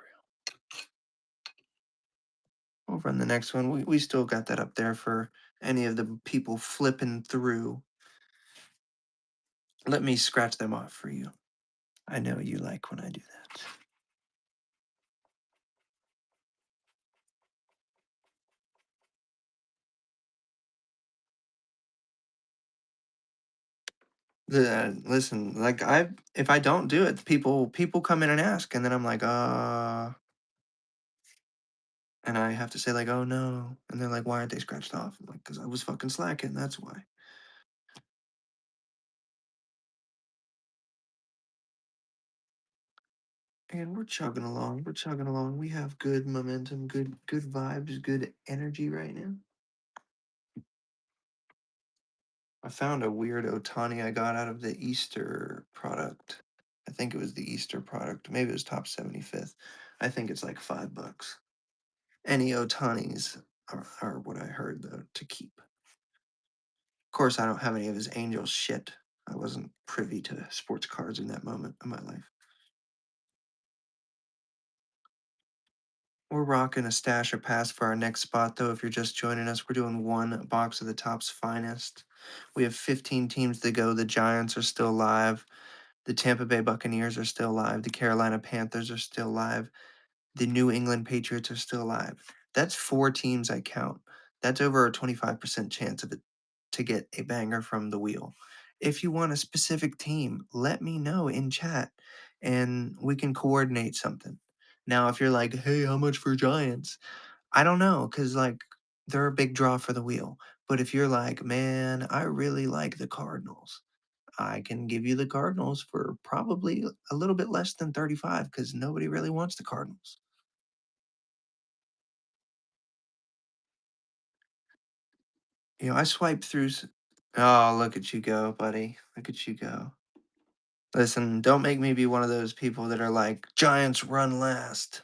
We'll run the next one. We still got that up there for any of the people flipping through. Let me scratch them off for you. I know you like when I do that. Listen, like if I don't do it, people come in and ask, and then I'm like, and I have to say like, oh no, and they're like, why aren't they scratched off? I'm like, because I was fucking slacking. That's why. And we're chugging along. We're chugging along. We have good momentum, good vibes, good energy right now. I found a weird Otani I got out of the Easter product. I think it was the Easter product. Maybe it was top 75th. I think it's like $5. Any Otanis are what I heard though to keep. Of course, I don't have any of his Angel shit. I wasn't privy to sports cards in that moment of my life. We're rocking a stash or pass for our next spot, though. If you're just joining us, we're doing one box of the top's finest. We have 15 teams to go. The Giants are still live. The Tampa Bay Buccaneers are still live. The Carolina Panthers are still live. The New England Patriots are still alive. That's four teams I count. That's over a 25% chance of it to get a banger from the wheel. If you want a specific team, let me know in chat and we can coordinate something. Now, if you're like, hey, how much for Giants? I don't know, because like they're a big draw for the wheel. But if you're like, man, I really like the Cardinals, I can give you the Cardinals for probably a little bit less than 35 because nobody really wants the Cardinals. I swipe through. Oh, look at you go, buddy. Look at you go. Listen, don't make me be one of those people that are like, Giants run last.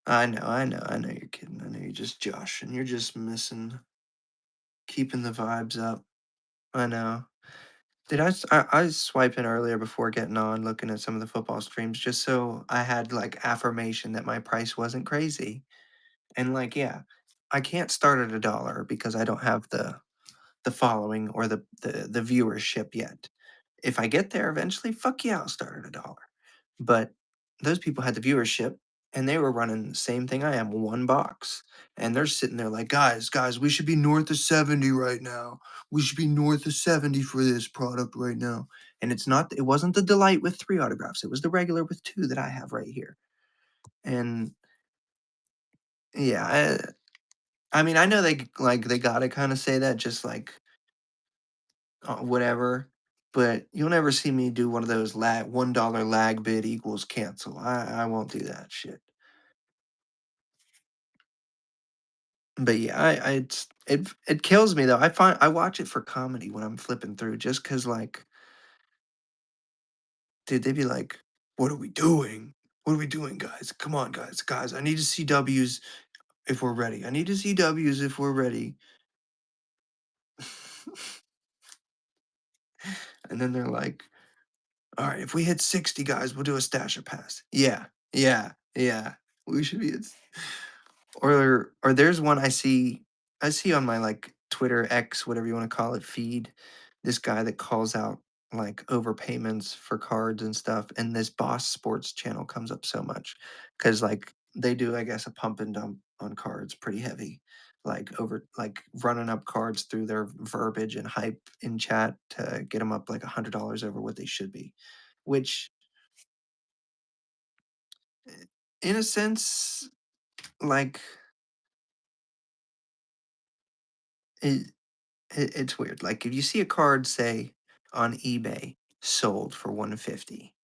I know you're kidding. I know you're just joshing. You're just missing, keeping the vibes up. I know. I was swiping earlier before getting on, looking at some of the football streams, just so I had like affirmation that my price wasn't crazy. And like, yeah, I can't start at $1 because I don't have the following or the viewership yet. If I get there eventually, fuck yeah, I'll start at $1. But those people had the viewership and they were running the same thing I am, one box. And they're sitting there like, guys, we should be north of 70 right now. We should be north of 70 for this product right now. And it wasn't the delight with 3 autographs. It was the regular with 2 that I have right here. And yeah, I mean, I know they gotta kind of say that just like whatever. But you'll never see me do one of those $1 lag bid equals cancel. I won't do that shit. But yeah, it kills me though. I watch it for comedy when I'm flipping through, just cause like, dude, they'd be like, "What are we doing? What are we doing, guys? Come on, guys! I need to see W's if we're ready. I need to see W's if we're ready." And then they're like, "All right, if we hit 60 guys, we'll do a stash or pass." Yeah, yeah. We should be. Or there's one I see on my, like, Twitter, X, whatever you wanna call it, feed, this guy that calls out, like, overpayments for cards and stuff, and this Boss Sports channel comes up so much because like, they do, I guess, a pump and dump on cards pretty heavy, running up cards through their verbiage and hype in chat to get them up, like, $100 over what they should be, which, in a sense, like, it it's weird. Like if you see a card say on eBay sold for 150,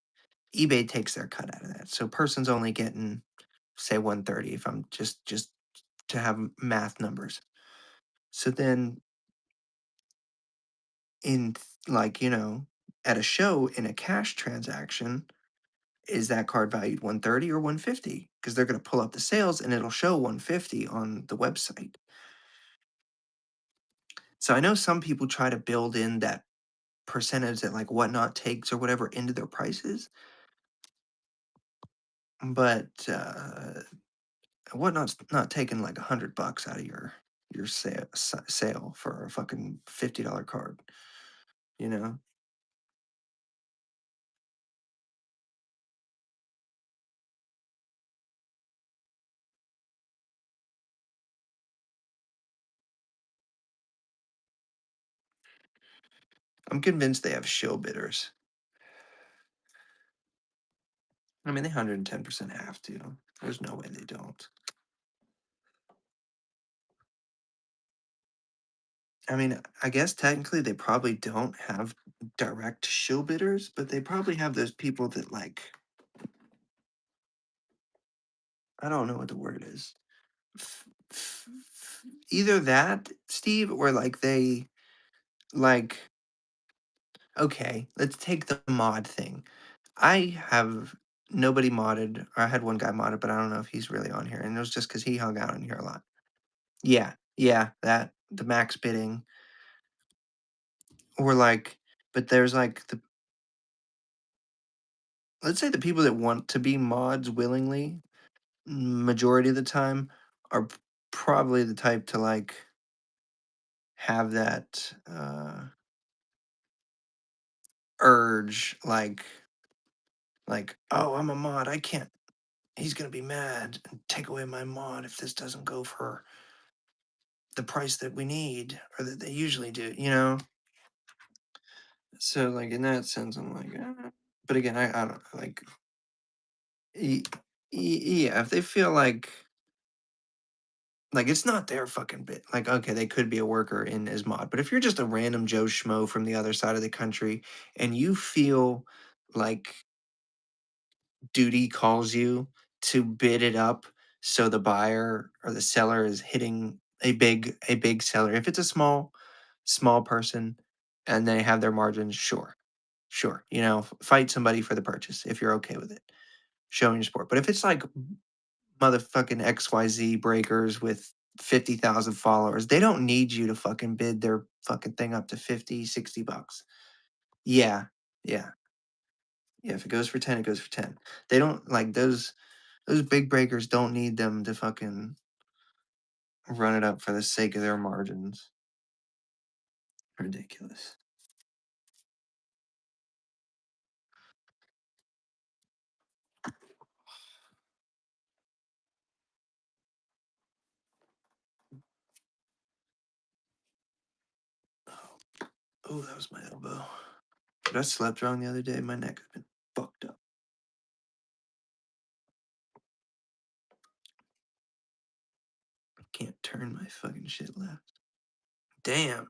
eBay takes their cut out of that. So person's only getting say 130 if I'm just to have math numbers. So then in at a show in a cash transaction, is that card valued 130 or 150? Because they're going to pull up the sales and it'll show 150 on the website. So I know some people try to build in that percentage that like whatnot takes or whatever into their prices. But, Whatnot's not taking like $100 out of your sale for a fucking $50 card, you know? I'm convinced they have shill bidders. I mean, they 110% have to. There's no way they don't. I mean, I guess technically they probably don't have direct shill bidders, but they probably have those people that like I don't know what the word is. Either that, Steve, or like they like okay, let's take the mod thing. I have nobody modded. Or I had one guy modded, but I don't know if he's really on here. And it was just because he hung out in here a lot. Yeah, yeah, that the max bidding. Or like, but there's like the let's say the people that want to be mods willingly, majority of the time, are probably the type to like have that urge, like, oh, I'm a mod. I can't. He's gonna be mad and take away my mod if this doesn't go for the price that we need or that they usually do. So like in that sense, I'm like, but again, I don't like. y- Yeah, if they feel like it's not their fucking bit. Like, okay, they could be a worker in as mod, but if you're just a random Joe Schmo from the other side of the country and you feel like duty calls you to bid it up so the buyer or the seller is hitting a big seller. If it's a small person and they have their margins, sure. Sure. Fight somebody for the purchase if you're okay with it. Showing your support. But if it's like motherfucking XYZ breakers with 50,000 followers, they don't need you to fucking bid their fucking thing up to 50, $60. Yeah. Yeah. Yeah, if it goes for 10, it goes for 10. They don't like those big breakers don't need them to fucking run it up for the sake of their margins. Ridiculous. Oh, that was my elbow. But I slept wrong the other day. My neck has been fucked up. I can't turn my fucking shit left. Damn.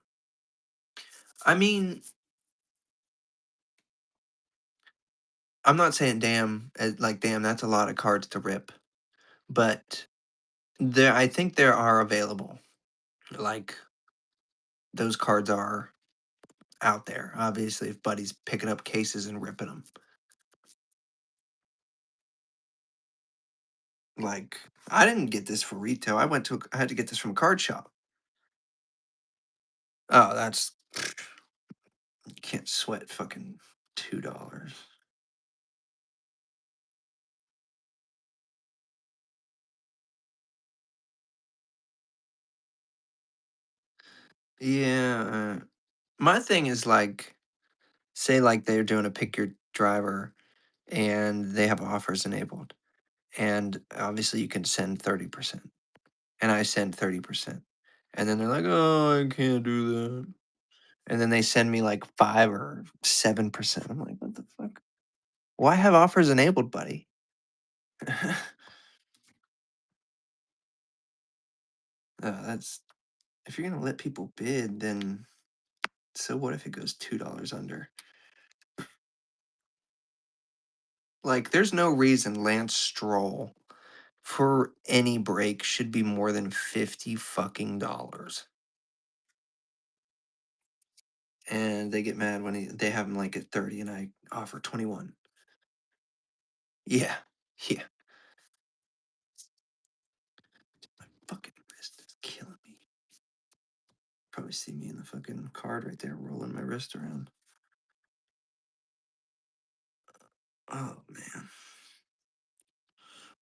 I mean, I'm not saying damn, like damn, that's a lot of cards to rip. But I think there are available. Like those cards are out there. Obviously, if Buddy's picking up cases and ripping them. Like, I didn't get this for retail. I had to get this from a card shop. Oh, that's you can't sweat fucking $2. Yeah. My thing is like, say like they're doing a pick your driver and they have offers enabled. And obviously you can send 30%. And I send 30%. And then they're like, oh, I can't do that. And then they send me like 5 or 7%. I'm like, what the fuck? Why have offers enabled, buddy? That's if you're gonna let people bid, then so what if it goes $2 under? Like, there's no reason Lance Stroll for any break should be more than 50 fucking dollars. And they get mad when they have him like at 30 and I offer 21. Yeah. Yeah. My fucking wrist is killing me. Probably see me in the fucking card right there rolling my wrist around. Oh man.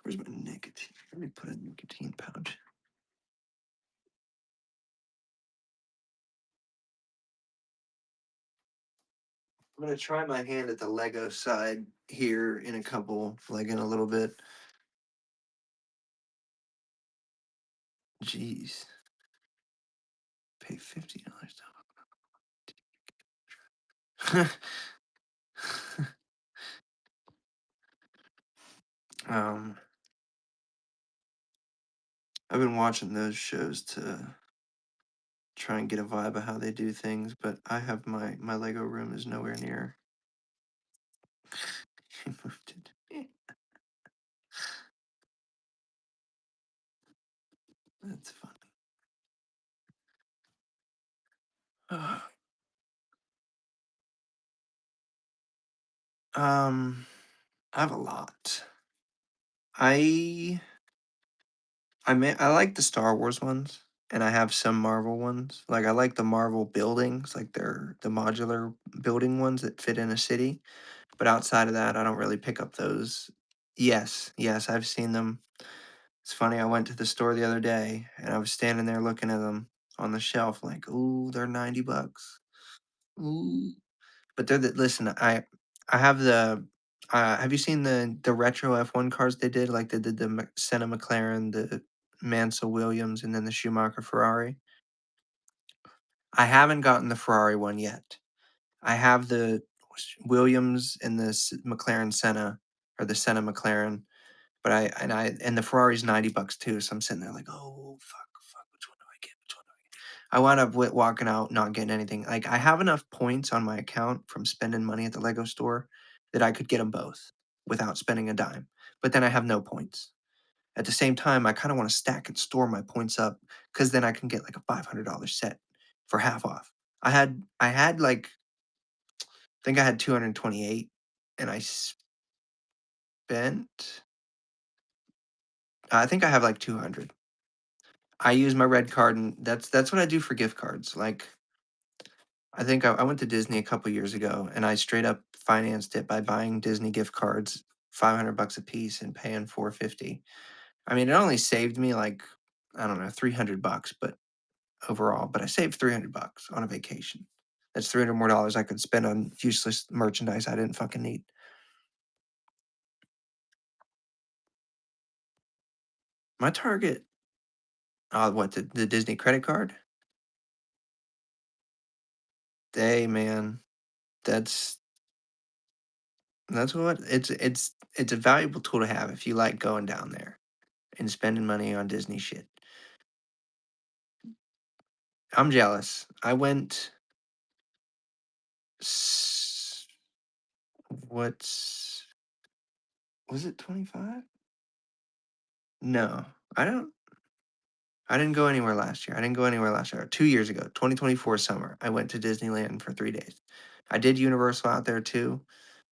Where's my nicotine? Let me put a nicotine pouch. I'm gonna try my hand at the Lego side here in a couple, like in a little bit. Jeez. Pay $50 um I've been watching those shows to try and get a vibe of how they do things, but I have my Lego room is nowhere near. He moved it. That's fun. Um, I have a lot. I I like the Star Wars ones, and I have some Marvel ones. Like I like the Marvel buildings, like they're the modular building ones that fit in a city. But outside of that, I don't really pick up those. Yes, yes, I've seen them. It's funny. I went to the store the other day, and I was standing there looking at them on the shelf, like, "Ooh, they're $90. Ooh." But they're the listen, I have the have you seen the retro F1 cars they did? Like, they did the Senna McLaren, the Mansell Williams, and then the Schumacher Ferrari? I haven't gotten the Ferrari one yet. I have the Williams and the McLaren Senna, or the Senna McLaren, but and the Ferrari's $90 too, so I'm sitting there like, "Oh, fuck, which one do I get? Which one do I get?" I wound up walking out not getting anything. Like, I have enough points on my account from spending money at the Lego store that I could get them both without spending a dime, but then I have no points. At the same time, I kinda wanna stack and store my points up, because then I can get, like, a $500 set for half off. I had, like, I think I had 228, and spent I think I have, like, 200. I use my red card, and that's what I do for gift cards. Like, I think I went to Disney a couple years ago, and I straight up financed it by buying Disney gift cards, $500 a piece, and paying 450. I mean, it only saved me like, I don't know, $300, but overall, but I saved $300 on a vacation. That's 300 more dollars I could spend on useless merchandise I didn't fucking need. My Target, what, the Disney credit card? Hey, man, that's what it's a valuable tool to have if you like going down there and spending money on Disney shit. I'm jealous. I went s what's was it 25? No, I don't I didn't go anywhere last year. I didn't go anywhere last year. 2 years ago, 2024 summer, I went to Disneyland for 3 days. I did Universal out there too,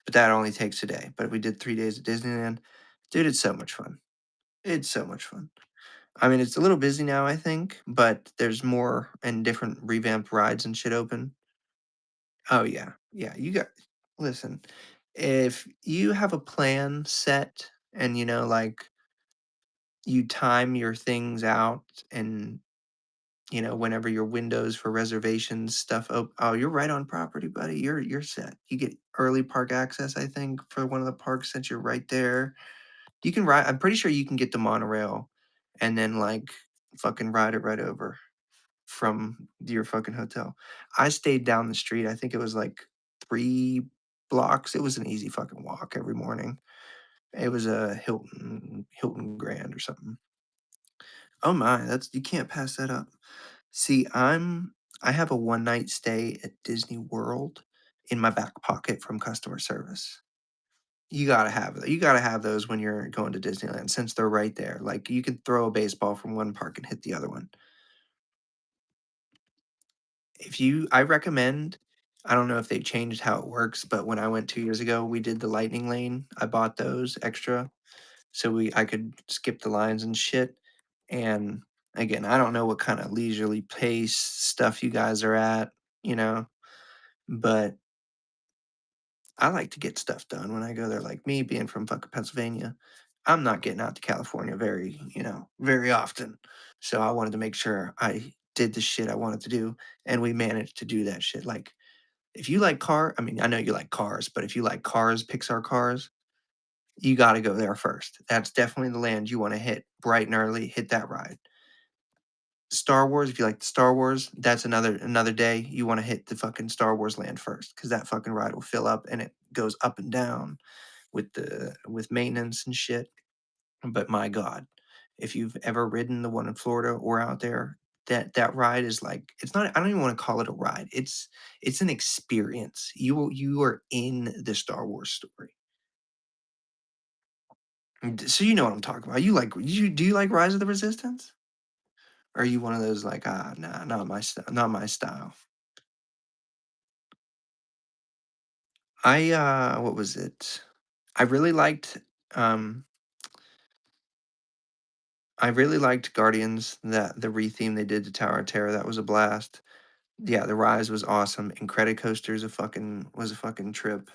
but that only takes a day, but we did 3 days at Disneyland. Dude, it's so much fun. It's so much fun. I mean, it's a little busy now, I think, but there's more and different revamped rides and shit open. Oh, yeah. Yeah, you got listen, if you have a plan set and, like, you time your things out and, whenever your windows for reservations stuff oh, you're right on property, buddy. You're set. You get early park access, I think, for one of the parks since you're right there. You can ride I'm pretty sure you can get the monorail and then, like, fucking ride it right over from your fucking hotel. I stayed down the street. I think it was like 3 blocks. It was an easy fucking walk every morning. It was a Hilton Grand or something. Oh my, that's you can't pass that up. See, I have a one night stay at Disney World in my back pocket from customer service. You gotta have those when you're going to Disneyland since they're right there. Like, you could throw a baseball from one park and hit the other one. If you I recommend I don't know if they changed how it works, but when I went 2 years ago, we did the lightning lane. I bought those extra so I could skip the lines and shit, and, again, I don't know what kinda leisurely pace stuff you guys are at, you know, but I like to get stuff done when I go there, like, me being from fucking Pennsylvania, I'm not getting out to California very often, so I wanted to make sure I did the shit I wanted to do, and we managed to do that shit, like, if you like I mean, I know you like cars, but if you like cars, Pixar cars, you gotta go there first. That's definitely the land you wanna hit bright and early, hit that ride. Star Wars, if you like the Star Wars, that's another day. You wanna hit the fucking Star Wars land first, because that fucking ride will fill up, and it goes up and down with maintenance and shit. But my god, if you've ever ridden the one in Florida or out there, that ride is like it's not I don't even wanna call it a ride. It's an experience. You are in the Star Wars story. So you know what I'm talking about. You like you do you like Rise of the Resistance? Or are you one of those like, nah, not my style. What was it? I really liked, um, I really liked Guardians, that the retheme they did to Tower of Terror, that was a blast. Yeah, The Rise was awesome. Incredicoaster is a fucking trip.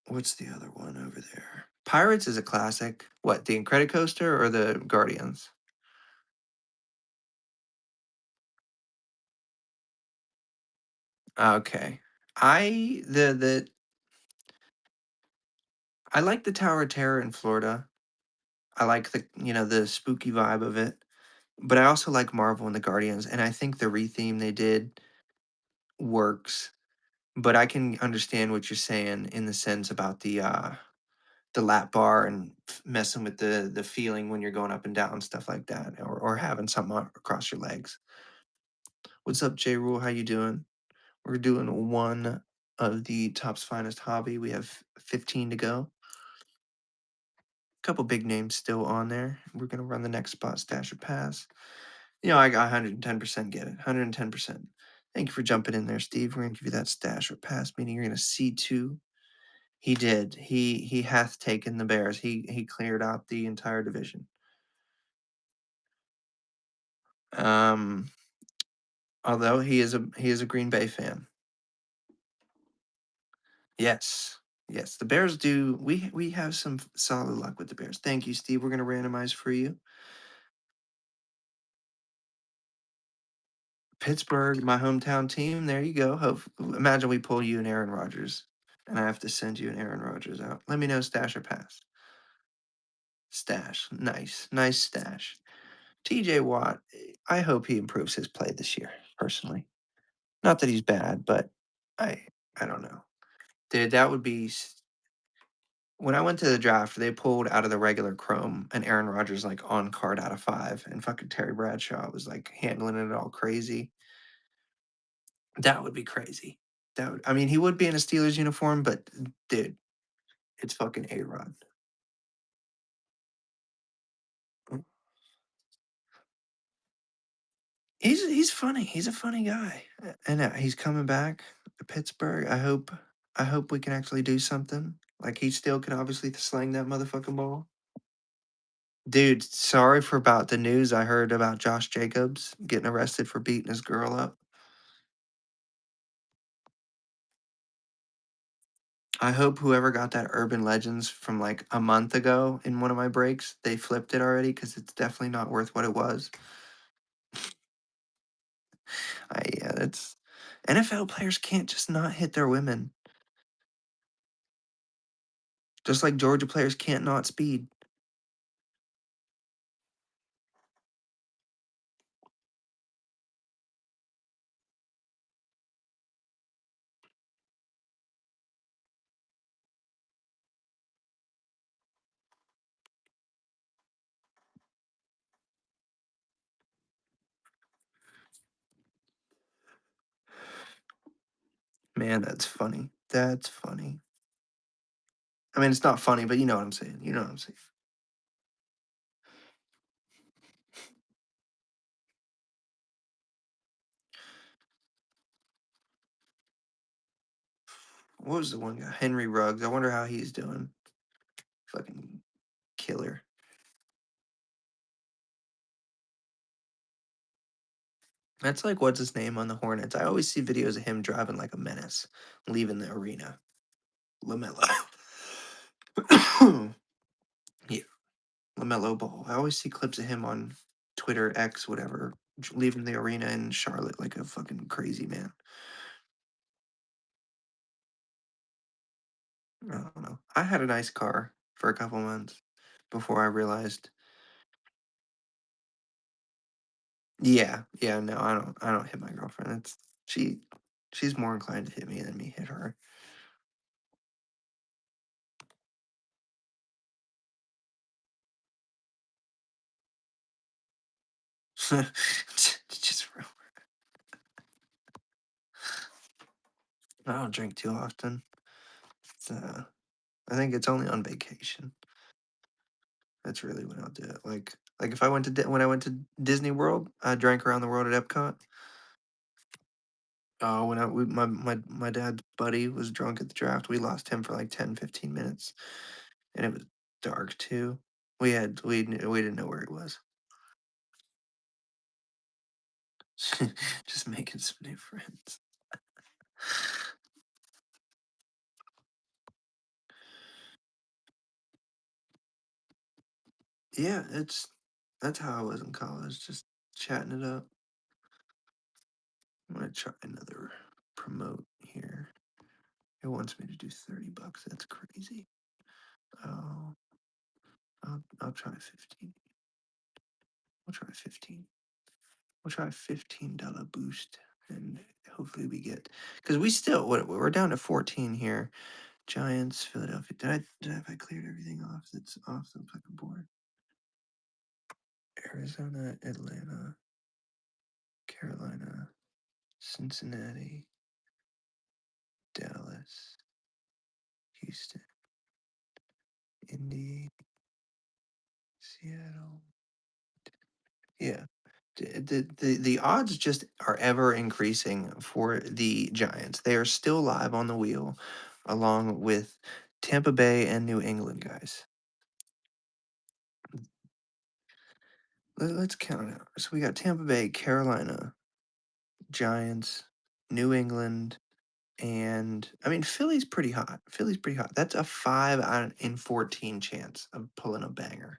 What's the other one over there? Pirates is a classic. What, the Incredicoaster or the Guardians? Okay. The I like the Tower of Terror in Florida. I like the spooky vibe of it. But I also like Marvel and the Guardians, and I think the retheme they did works. But I can understand what you're saying in the sense about the lap bar and messing with the feeling when you're going up and down and stuff like that, or having something across your legs. What's up, J Rule? How you doing? We're doing one of the top's finest hobby. We have 15 to go. Couple big names still on there. We're gonna run the next spot, stash or pass. I got 110% get it. 110%. Thank you for jumping in there, Steve. We're gonna give you that stash or pass, meaning you're gonna C2. He did. He hath taken the Bears. He cleared out the entire division. Um, although he is a Green Bay fan. Yes. Yes. The Bears do we have some solid luck with the Bears. Thank you, Steve. We're gonna randomize for you. Pittsburgh, my hometown team. There you go. Imagine we pull you and Aaron Rodgers, and I have to send you an Aaron Rodgers out. Let me know, stash or pass. Stash. Nice. Nice stash. TJ Watt, I hope he improves his play this year, personally. Not that he's bad, but I I don't know. Dude, that would be when I went to the draft, they pulled out of the regular Chrome and Aaron Rodgers like on card out of 5, and fucking Terry Bradshaw was like handling it all crazy. That would be crazy. I mean, he would be in a Steelers uniform, but dude, it's fucking A-Rod. Mm. He's funny. He's a funny guy, and he's coming back to Pittsburgh. I hope we can actually do something. Like he still can obviously sling that motherfucking ball. Dude, sorry for about the news I heard about Josh Jacobs getting arrested for beating his girl up. I hope whoever got that Urban Legends from like a month ago in one of my breaks, they flipped it already because it's definitely not worth what it was. Yeah, that's NFL players can't just not hit their women, just like Georgia players can't not speed. Man, that's funny. That's funny. I mean, it's not funny, but you know what I'm saying. You know what I'm saying. What was the one guy? Henry Ruggs. I wonder how he's doing. Fucking killer. That's like what's his name on the Hornets. I always see videos of him driving like a menace, leaving the arena. Lamelo. Yeah, Lamelo Ball. I always see clips of him on Twitter, X, whatever, leaving the arena in Charlotte like a fucking crazy man. I don't know. I had a nice car for a couple months before I realized. Yeah, yeah. No, I don't. I don't hit my girlfriend. She. She's more inclined to hit me than me hit her. Just. I don't drink too often. I think it's only on vacation. That's really when I'll do it. Like Like if I went to when I went to Disney World, I drank around the world at Epcot. Oh, when my dad's buddy was drunk at the draft, we lost him for like 10, 15 minutes, and it was dark too. We didn't know where he was. Just making some new friends. Yeah, that's how I was in college, just chatting it up. I'm gonna try another promote here. It wants me to do $30. That's crazy. Oh, I'll try 15. We'll try 15. We'll try $15 boost, and hopefully we get because we still we're down to 14 here. Giants, Philadelphia. Have I cleared everything off that's off the fucking board? Arizona, Atlanta, Carolina, Cincinnati, Dallas, Houston, Indy, Seattle. Yeah. The odds just are ever increasing for the Giants. They are still live on the wheel, along with Tampa Bay and New England guys. Let's count it out. So we got Tampa Bay, Carolina, Giants, New England, and I mean Philly's pretty hot. Philly's pretty hot. That's a 5 out in 14 chance of pulling a banger.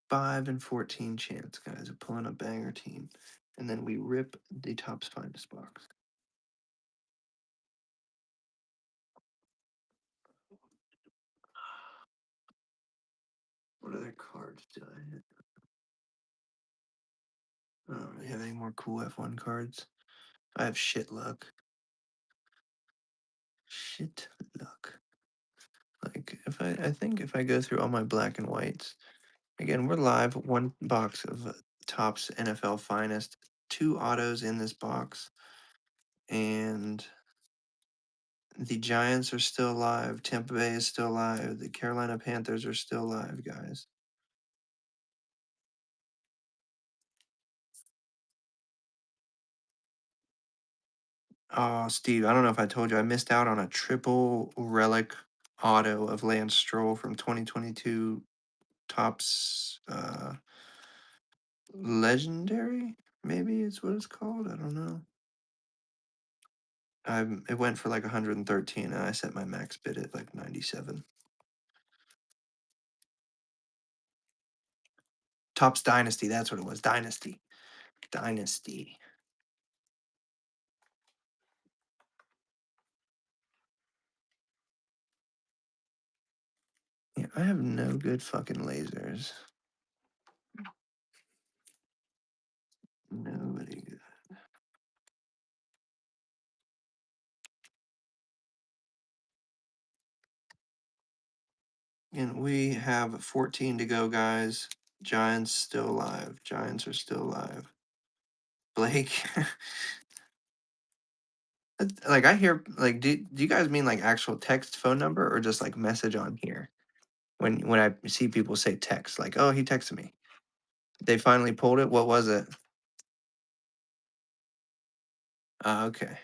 5 and 14 chance, guys, of pulling a banger team. And then we rip the top's finest box. What other cards did I hit? I don't really have any more cool F1 cards. I have shit luck. Shit luck. Like I think if I go through all my black and whites, again, we're live. One box of Topps NFL finest, two autos in this box, and the Giants are still alive. Tampa Bay is still alive. The Carolina Panthers are still alive, guys. Oh, Steve, I don't know if I told you, I missed out on a triple relic auto of Lance Stroll from 2022 Topps Legendary, maybe is what it's called. I don't know. It went for like 113, and I set my max bid at like 97. Topps Dynasty, that's what it was. Dynasty. Dynasty. Yeah, I have no good fucking lasers. Nobody good. And we have 14 to go, guys. Giants still alive. Giants are still alive. Blake. Like I hear like do you guys mean like actual text phone number or just like message on here? When I see people say text, like, oh, he texted me. They finally pulled it. What was it? Okay.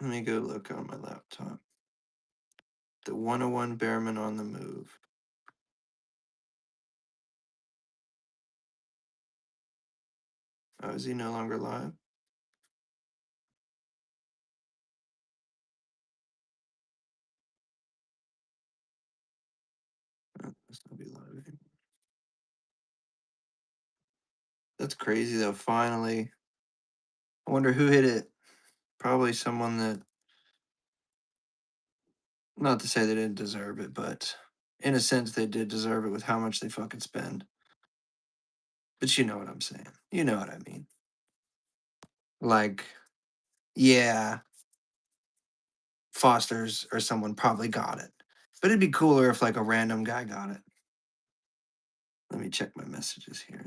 Let me go look on my laptop. The 101 Bearman on the move. Oh, is he no longer live? Oh, must not be live anymore. That's crazy though. Finally, I wonder who hit it. Probably someone that, not to say they didn't deserve it, but in a sense they did deserve it with how much they fucking spend. But you know what I'm saying. You know what I mean. Like, yeah, Foster's or someone probably got it. But it'd be cooler if like a random guy got it. Let me check my messages here.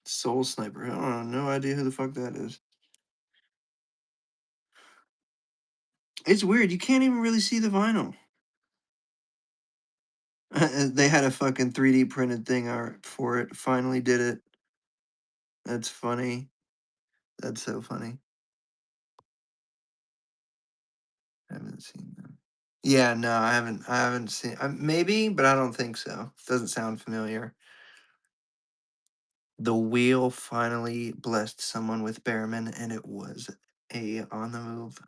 Soul Sniper. I don't know, no idea who the fuck that is. It's weird. You can't even really see the vinyl. They had a fucking 3D printed thing art for it. Finally did it. That's funny. That's so funny. I haven't seen them. Yeah, no, I haven't. I haven't seen. Maybe, but I don't think so. Doesn't sound familiar. The wheel finally blessed someone with Behrman, and it was a on the move.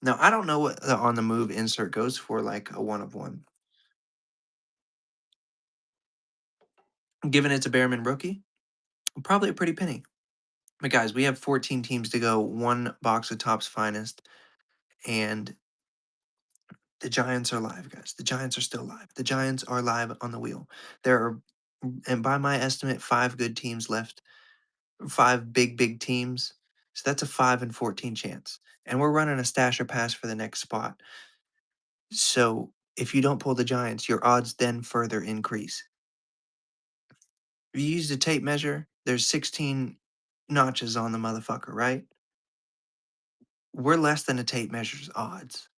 Now I don't know what the on the move insert goes for, like a one of one. Given it's a Behrman rookie, probably a pretty penny. But guys, we have 14 teams to go, one box of Topps finest, and the Giants are live, guys. The Giants are still live. The Giants are live on the wheel. There are, and by my estimate, five good teams left, five big teams. So that's a 5 and 14 chance. And we're running a stash or pass for the next spot. So if you don't pull the Giants, your odds then further increase. If you use a tape measure, there's 16 notches on the motherfucker, right? We're less than a tape measure's odds.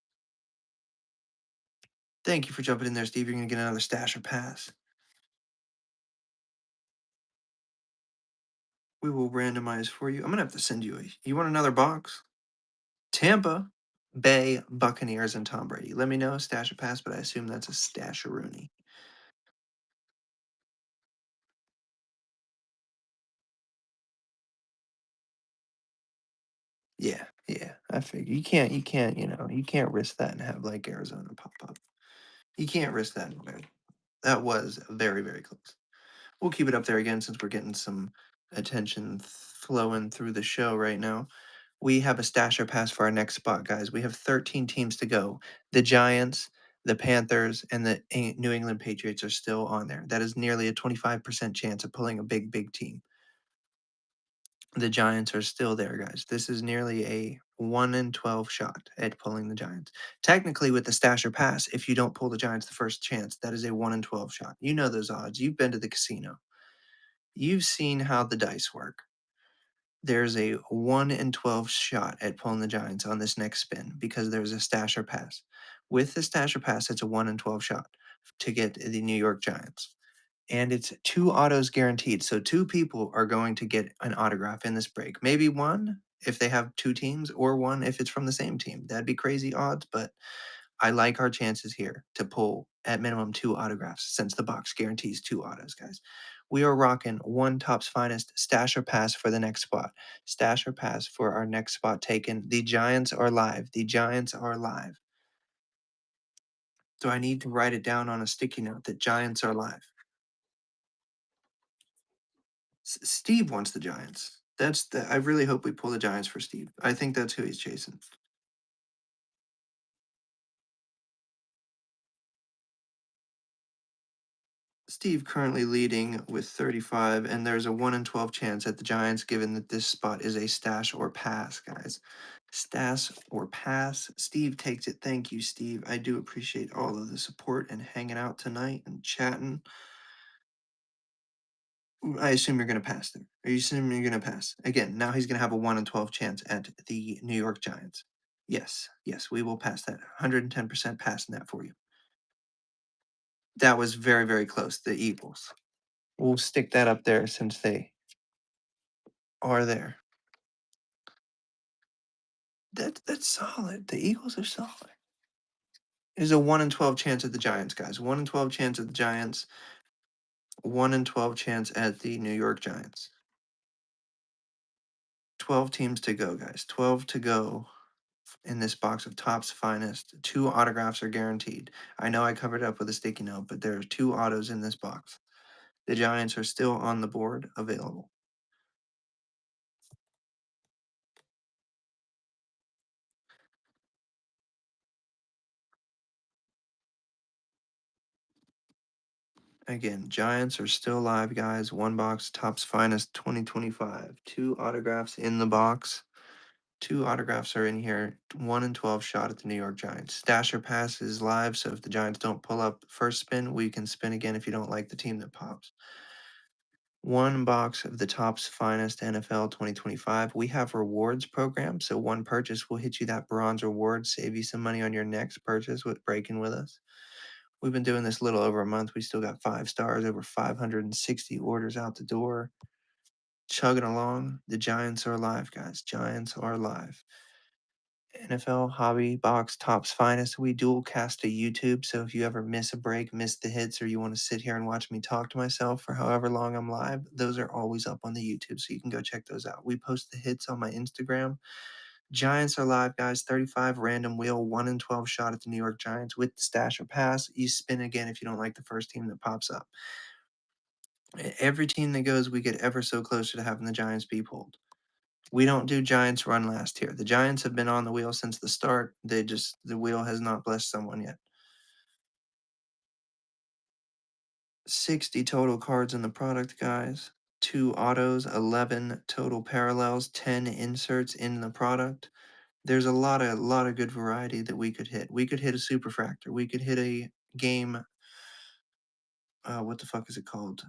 Thank you for jumping in there, Steve. You're going to get another stash or pass. We will randomize for you. I'm going to have to send you a. You want another box? Tampa Bay Buccaneers and Tom Brady. Let me know, stash or pass, but I assume that's a stash or Rooney. Yeah, yeah. I figure you can't risk that and have like Arizona pop up. You can't risk that. That was very close. We'll keep it up there again since we're getting some attention flowing through the show right now. We have a stash or pass for our next spot, guys. We have 13 teams to go. The Giants, the Panthers, and the New England Patriots are still on there. That is nearly a 25% chance of pulling a big team. The Giants are still there, guys. This is nearly a 1 in 12 shot at pulling the Giants. Technically, with the stash or pass, if you don't pull the Giants the first chance, that is a 1 in 12 shot. You know those odds. You've been to the casino. You've seen how the dice work. There's a 1 in 12 shot at pulling the Giants on this next spin because there's a stash or pass. With the stash or pass, it's a 1 in 12 shot to get the New York Giants. And it's two autos guaranteed. So two people are going to get an autograph in this break. Maybe one if they have two teams, or one if it's from the same team. That'd be crazy odds, but I like our chances here to pull at minimum two autographs since the box guarantees two autos, guys. We are rocking one Topps finest stash or pass for the next spot. Stash or pass for our next spot taken. The Giants are live. The Giants are live. Do I need to write it down on a sticky note that Giants are live? Steve wants the Giants. I really hope we pull the Giants for Steve. I think that's who he's chasing. Steve currently leading with 35, and there's a 1 in 12 chance at the Giants, given that this spot is a stash or pass, guys. Stash or pass. Steve takes it. Thank you, Steve. I do appreciate all of the support and hanging out tonight and chatting. I assume you're going to pass there. Are you assuming you're going to pass? Again, now he's going to have a 1 in 12 chance at the New York Giants. Yes, we will pass that. 110% passing that for you. That was very close. The Eagles. We'll stick that up there since they are there. That's solid. The Eagles are solid. There's a 1 in 12 chance at the Giants, guys. 1 in 12 chance at the Giants. 1 in 12 chance at the New York Giants. 12 teams to go, guys. 12 to go in this box of Topps finest. Two autographs are guaranteed. I know I covered up with a sticky note, but there are two autos in this box. The Giants are still on the board available. Again, Giants are still live, guys. One box, Topps finest 2025. Two autographs in the box. 2 autographs are in here. 1 and 12 shot at the New York Giants. Stasher Pass is live, so if the Giants don't pull up first spin, we can spin again if you don't like the team that pops. 1 box of the Topps Finest NFL 2025. We have rewards program, so 1 purchase will hit you that bronze reward, save you some money on your next purchase with breaking with us. We've been doing this a little over a month. We still got 5 stars, over 560 orders out the door. Chugging along. The Giants are alive, guys. Giants are alive. NFL Hobby Box Topps Finest. We dual cast to YouTube, so if you ever miss a break, miss the hits, or you want to sit here and watch me talk to myself for however long I'm live, those are always up on the YouTube, so you can go check those out. We post the hits on my Instagram. Giants are live, guys. 35 random wheel, 1 in 12 shot at the New York Giants with the stash or pass. You spin again if you don't like the first team that pops up. Every team that goes, we get ever so closer to having the Giants be pulled. We don't do Giants run last here. The Giants have been on the wheel since the start. The wheel has not blessed someone yet. 60 total cards in the product, guys. 2 autos, 11 total parallels, 10 inserts in the product. There's a lot of good variety that we could hit. We could hit a superfractor. We could hit a game. What the fuck is it called?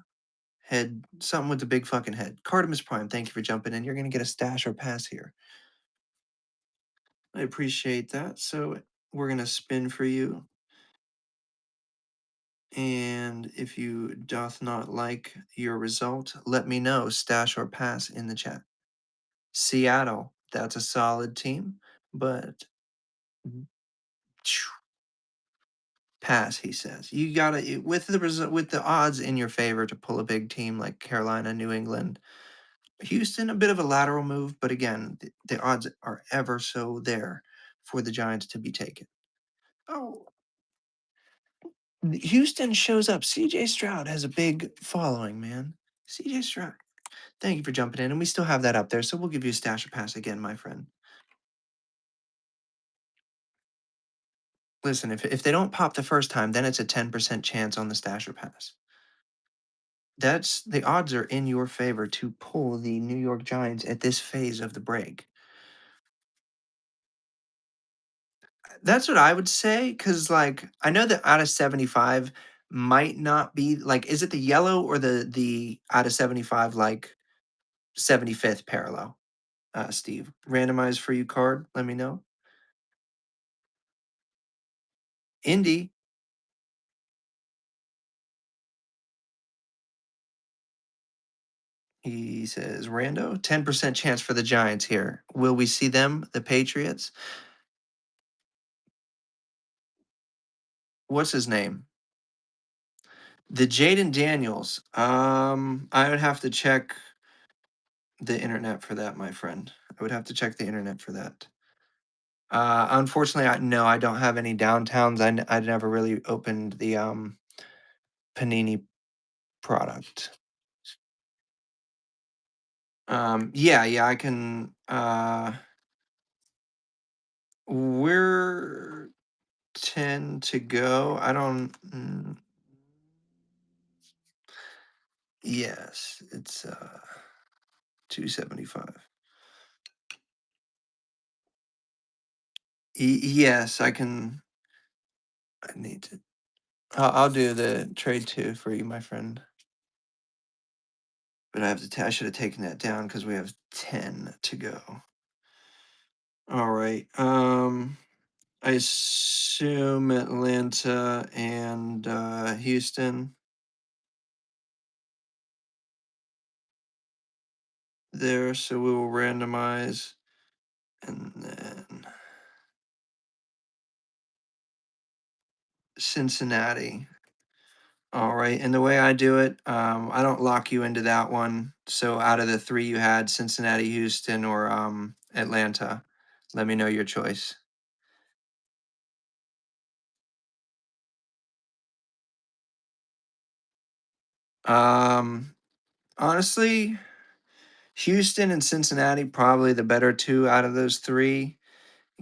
Head, something with the big fucking head. Cardimus Prime. Thank you for jumping in. You're gonna get a stash or pass here. I appreciate that. So we're gonna spin for you. And if you doth not like your result, let me know, stash or pass in the chat. Seattle, that's a solid team, but pass, he says. You gotta with the with the odds in your favor to pull a big team like Carolina, New England, Houston, a bit of a lateral move, but again, the odds are ever so there for the Giants to be taken. Oh, Houston shows up. CJ Stroud has a big following, man. CJ Stroud. Thank you for jumping in, and we still have that up there, so we'll give you a stash or pass again, my friend. Listen, if they don't pop the first time, then it's a 10% chance on the stash or pass. That's the odds are in your favor to pull the New York Giants at this phase of the break. That's what I would say, because like I know that out of 75 might not be like, is it the yellow or the out of 75 like 75th parallel? Steve, randomized for you card. Let me know. Indy. He says, Rando, 10% chance for the Giants here. Will we see them, the Patriots? What's his name? The Jaden Daniels. I would have to check the internet for that, my friend. I would have to check the internet for that. Unfortunately, no, I don't have any downtowns. I never really opened the Panini product. Yeah, I can. We're 10 to go. I don't. Yes, it's 275. Yes, I can. I need to. I'll do the trade too for you, my friend. But I have to. I should have taken that down because we have 10 to go. All right. I assume Atlanta and Houston there, so we will randomize, and then Cincinnati. All right, and the way I do it, I don't lock you into that one. So out of the 3 you had, Cincinnati, Houston, or Atlanta, let me know your choice. Um, Honestly, Houston and Cincinnati probably the better 2 out of those 3,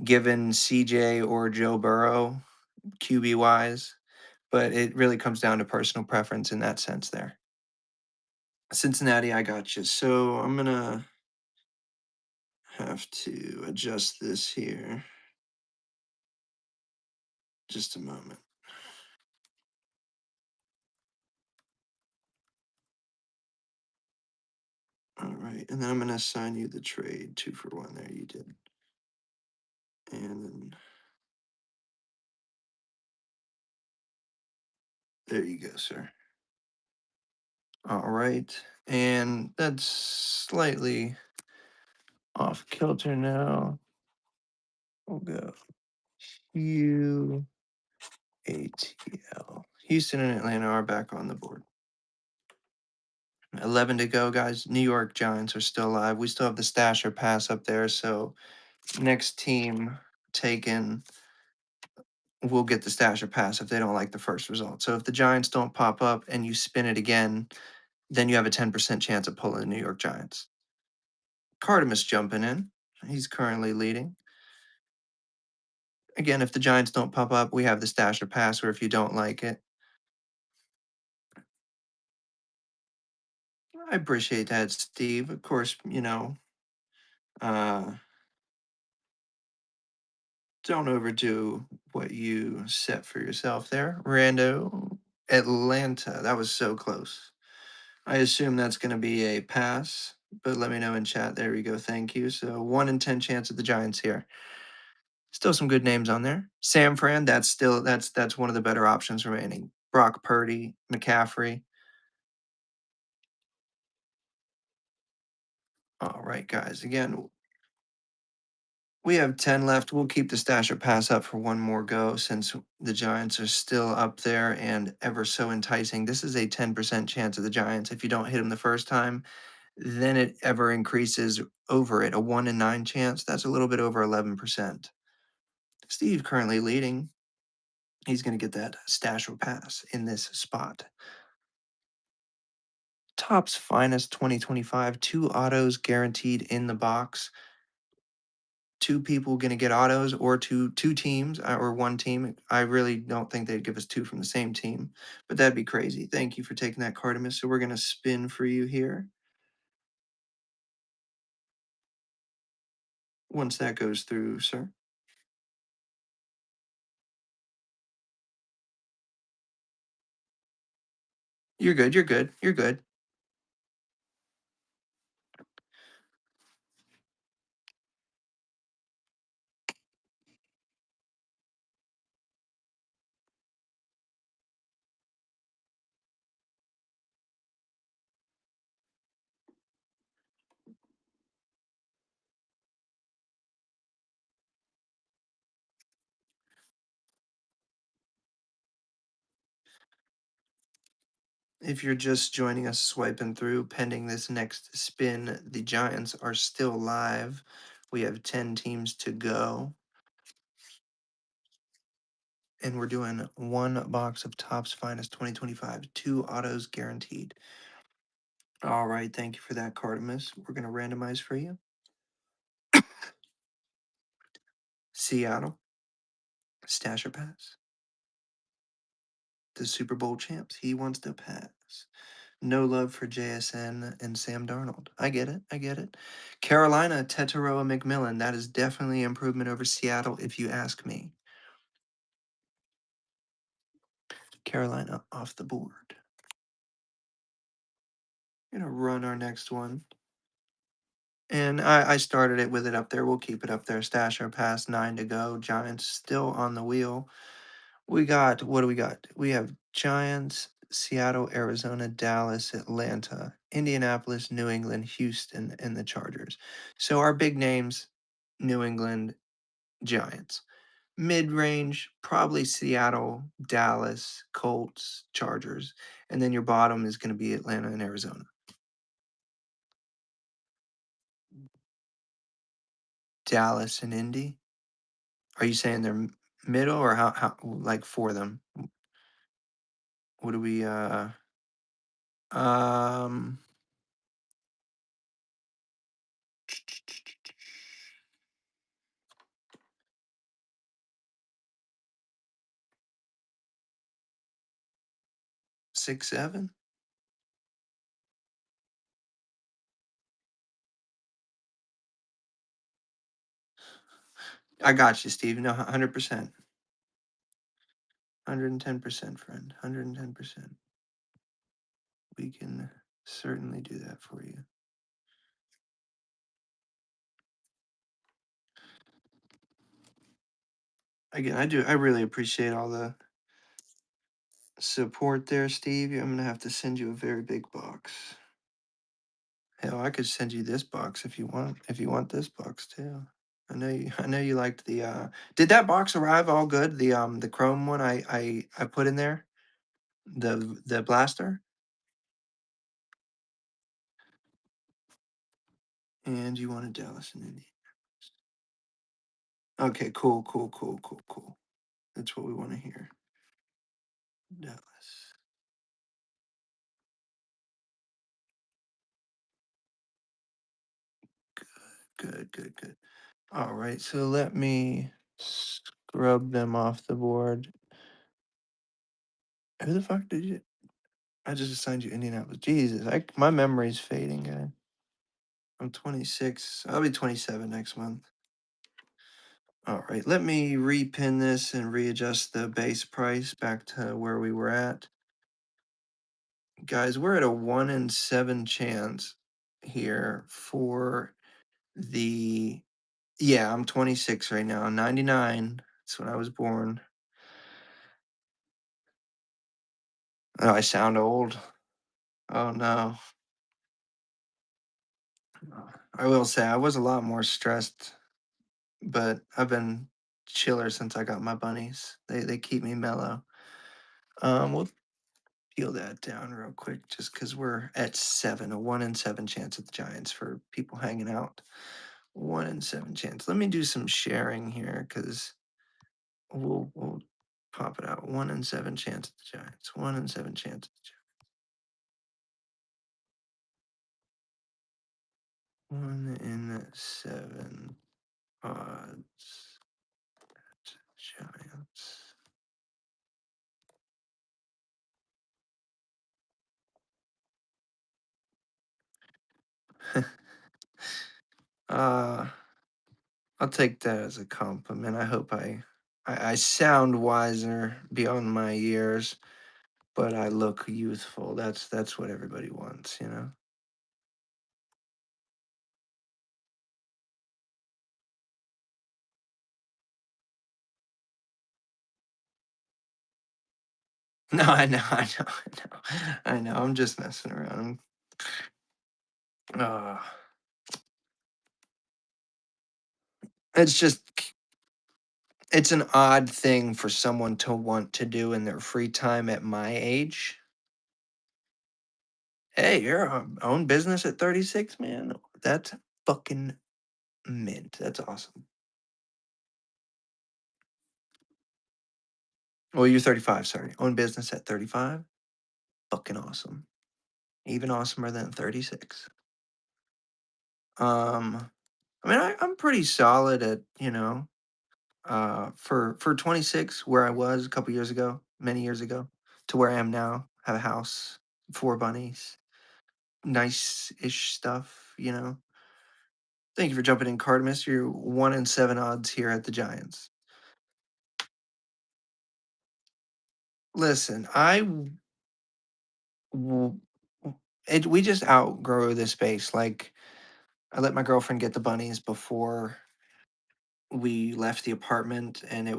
given CJ or Joe Burrow, QB wise. But it really comes down to personal preference in that sense there. Cincinnati, I got you. So I'm gonna Have to adjust this here. Just a moment. All right, and then I'm gonna assign you the trade 2-for-1. There you did, and then there you go, sir. All right, and that's slightly off kilter now. We'll go UATL. Houston and Atlanta are back on the board. 11 to go, guys. New York Giants are still alive. We still have the Stasher pass up there, so next team taken will get the Stasher pass if they don't like the first result. So if the Giants don't pop up and you spin it again, then you have a 10% chance of pulling the New York Giants. Cardimus jumping in. He's currently leading. Again, if the Giants don't pop up, we have the Stasher pass, or if you don't like it. I appreciate that, Steve. Of course, uh, don't overdo what you set for yourself there. Rando, Atlanta. That was so close. I assume that's going to be a pass, but let me know in chat. There we go. Thank you. So 1 in 10 chance of the Giants here. Still some good names on there. Sam Fran, that's one of the better options remaining. Brock Purdy, McCaffrey. All right, guys. Again, we have 10 left. We'll keep the Stasher pass up for one more go since the Giants are still up there and ever so enticing. This is a 10% chance of the Giants. If you don't hit them the first time, then it ever increases over it. A 1 in 9 chance, that's a little bit over 11%. Steve currently leading. He's going to get that Stasher pass in this spot. Topps Finest 2025, 2 autos guaranteed in the box. 2 people going to get autos, or two teams, or one team. I really don't think they'd give us 2 from the same team, but that'd be crazy. Thank you for taking that, Cardimus. So we're going to spin for you here. Once that goes through, sir. You're good. You're good. You're good. If you're just joining us, swiping through, pending this next spin, the Giants are still live. We have 10 teams to go. And we're doing 1 box of Topps Finest 2025, 2 autos guaranteed. All right, thank you for that, Cardimus. We're going to randomize for you. Seattle, Stasher pass. The Super Bowl champs, he wants to pass. No love for JSN and Sam Darnold. I get it. I get it. Carolina, Tetaroa McMillan. That is definitely improvement over Seattle, if you ask me. Carolina off the board. We're going to run our next one. And I started it with it up there. We'll keep it up there. Stasher pass, 9 to go. Giants still on the wheel. We got, what do we got? We have Giants, Seattle, Arizona, Dallas, Atlanta, Indianapolis, New England, Houston, and the Chargers. So our big names, New England, Giants. Mid range, probably Seattle, Dallas, Colts, Chargers. And then your bottom is going to be Atlanta and Arizona. Dallas and Indy. Are you saying they're middle, or how like for them? What do we um 6, 7? I got you, Steve. No, 100%. 110%, friend. 110%. We can certainly do that for you. Again, I really appreciate all the support there, Steve. I'm gonna have to send you a very big box. Hell, I could send you this box if you want this box too. I know you liked the did that box arrive all good? The chrome one I put in there? The blaster? And you wanted Dallas and Indy. Okay, cool, cool, cool, cool, cool. That's what we want to hear. Dallas. Good, good, good. All right, so let me scrub them off the board. Who the fuck did you? I just assigned you Indianapolis. Jesus, my memory's fading, guy. I'm 26. I'll be 27 next month. All right, let me repin this and readjust the base price back to where we were at. Guys, we're at a 1 in 7 chance here for the. Yeah, I'm 26 right now. 99. That's when I was born. Oh, I sound old. Oh no. I will say I was a lot more stressed, but I've been chiller since I got my bunnies. They keep me mellow. We'll peel that down real quick just because we're at 7, a 1 in 7 chance at the Giants for people hanging out. 1 in 7 chance. Let me do some sharing here because we'll pop it out. 1 in 7 chance at the Giants. 1 in 7 chance at the Giants. 1 in 7 odds at Giants. uh I'll take that as a compliment. I hope I sound wiser beyond my years, but I look youthful. That's what everybody wants, you know. No, I know, I know, I know, I know. I'm just messing around. Uh, it's just it's an odd thing for someone to want to do in their free time at my age. Hey, you're own business at 36, man. That's fucking mint. That's awesome. Well, you're 35, sorry. Own business at 35? Fucking awesome. Even awesomer than 36. Um, I mean, I'm pretty solid at, for 26, where I was a couple years ago, many years ago, to where I am now. Have a house, 4 bunnies, nice-ish stuff, you know. Thank you for jumping in, Cardamus. You're 1 in 7 odds here at the Giants. Listen, w- we just outgrow this space. Like, I let my girlfriend get the bunnies before we left the apartment, and it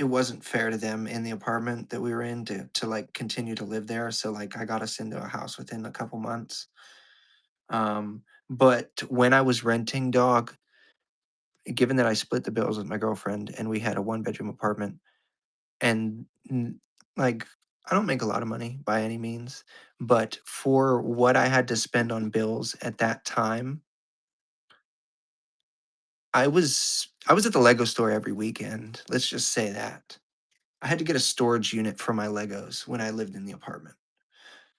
wasn't fair to them in the apartment that we were in to like continue to live there. So like I got us into a house within a couple months. But when I was renting, dog, given that I split the bills with my girlfriend and we had a 1 bedroom apartment, and like I don't make a lot of money by any means, but for what I had to spend on bills at that time, I was at the Lego store every weekend. Let's just say that. I had to get a storage unit for my Legos when I lived in the apartment.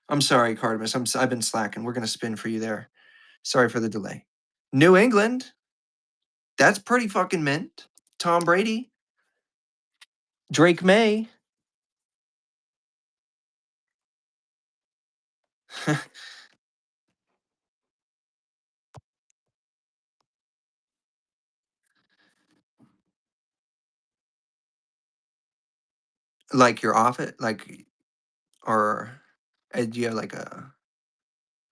I'm sorry, Cardimus. I've been slacking. We're gonna spin for you there. Sorry for the delay. New England. That's pretty fucking mint. Tom Brady. Drake May. Like your office, like, or do you have like a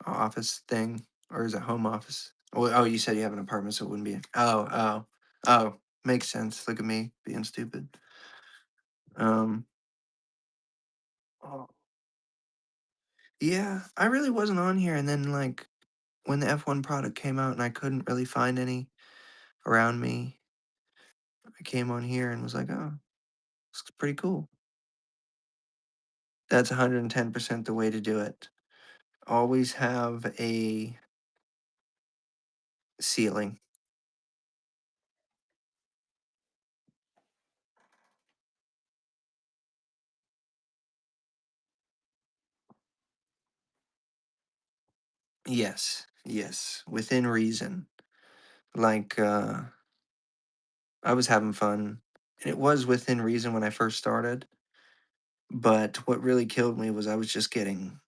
office thing, or is it home office? Oh, you said you have an apartment, so it wouldn't be. Oh, makes sense. Look at me being stupid. Um, oh, yeah, I really wasn't on here, and then like when the F1 product came out, and I couldn't really find any around me, I came on here and was like, oh, it's pretty cool. That's 110% the way to do it. Always have a ceiling. Yes, yes, within reason. Like, I was having fun, and it was within reason when I first started, but what really killed me was I was just getting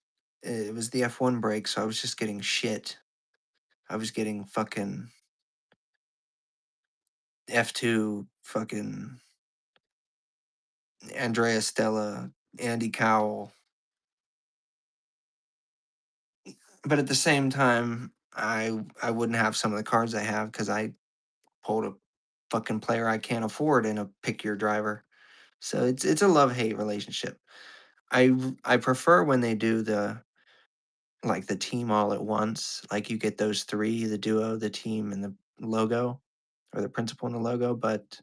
it was the F1 break, so I was just getting shit. I was getting fucking F2, fucking Andrea Stella, Andy Cowell, but at the same time, I wouldn't have some of the cars I have because I pulled a fucking player I can't afford in a pick your driver. So it's a love-hate relationship. I prefer when they do the team all at once, like, you get those 3, the duo, the team, and the logo, or the principal and the logo, but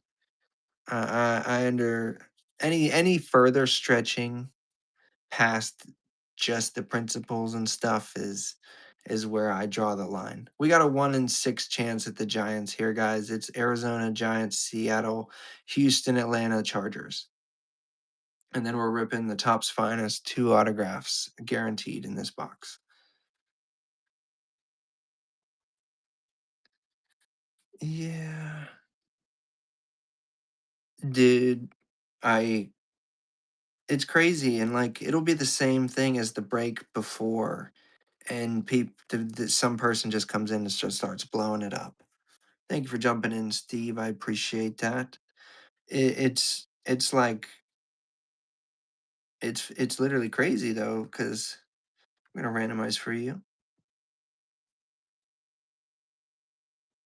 I under any further stretching past just the principles and stuff is where I draw the line. We got a 1 in 6 chance at the Giants here, guys. It's Arizona Giants, Seattle, Houston, Atlanta Chargers. And then we're ripping the top's finest 2 autographs guaranteed in this box. Yeah. Dude, I it's crazy, and, like, it'll be the same thing as the break before, and some person just comes in and just starts blowing it up. Thank you for jumping in, Steve, I appreciate that. It's like it's literally crazy, though, because 'cause I'm gonna randomize for you.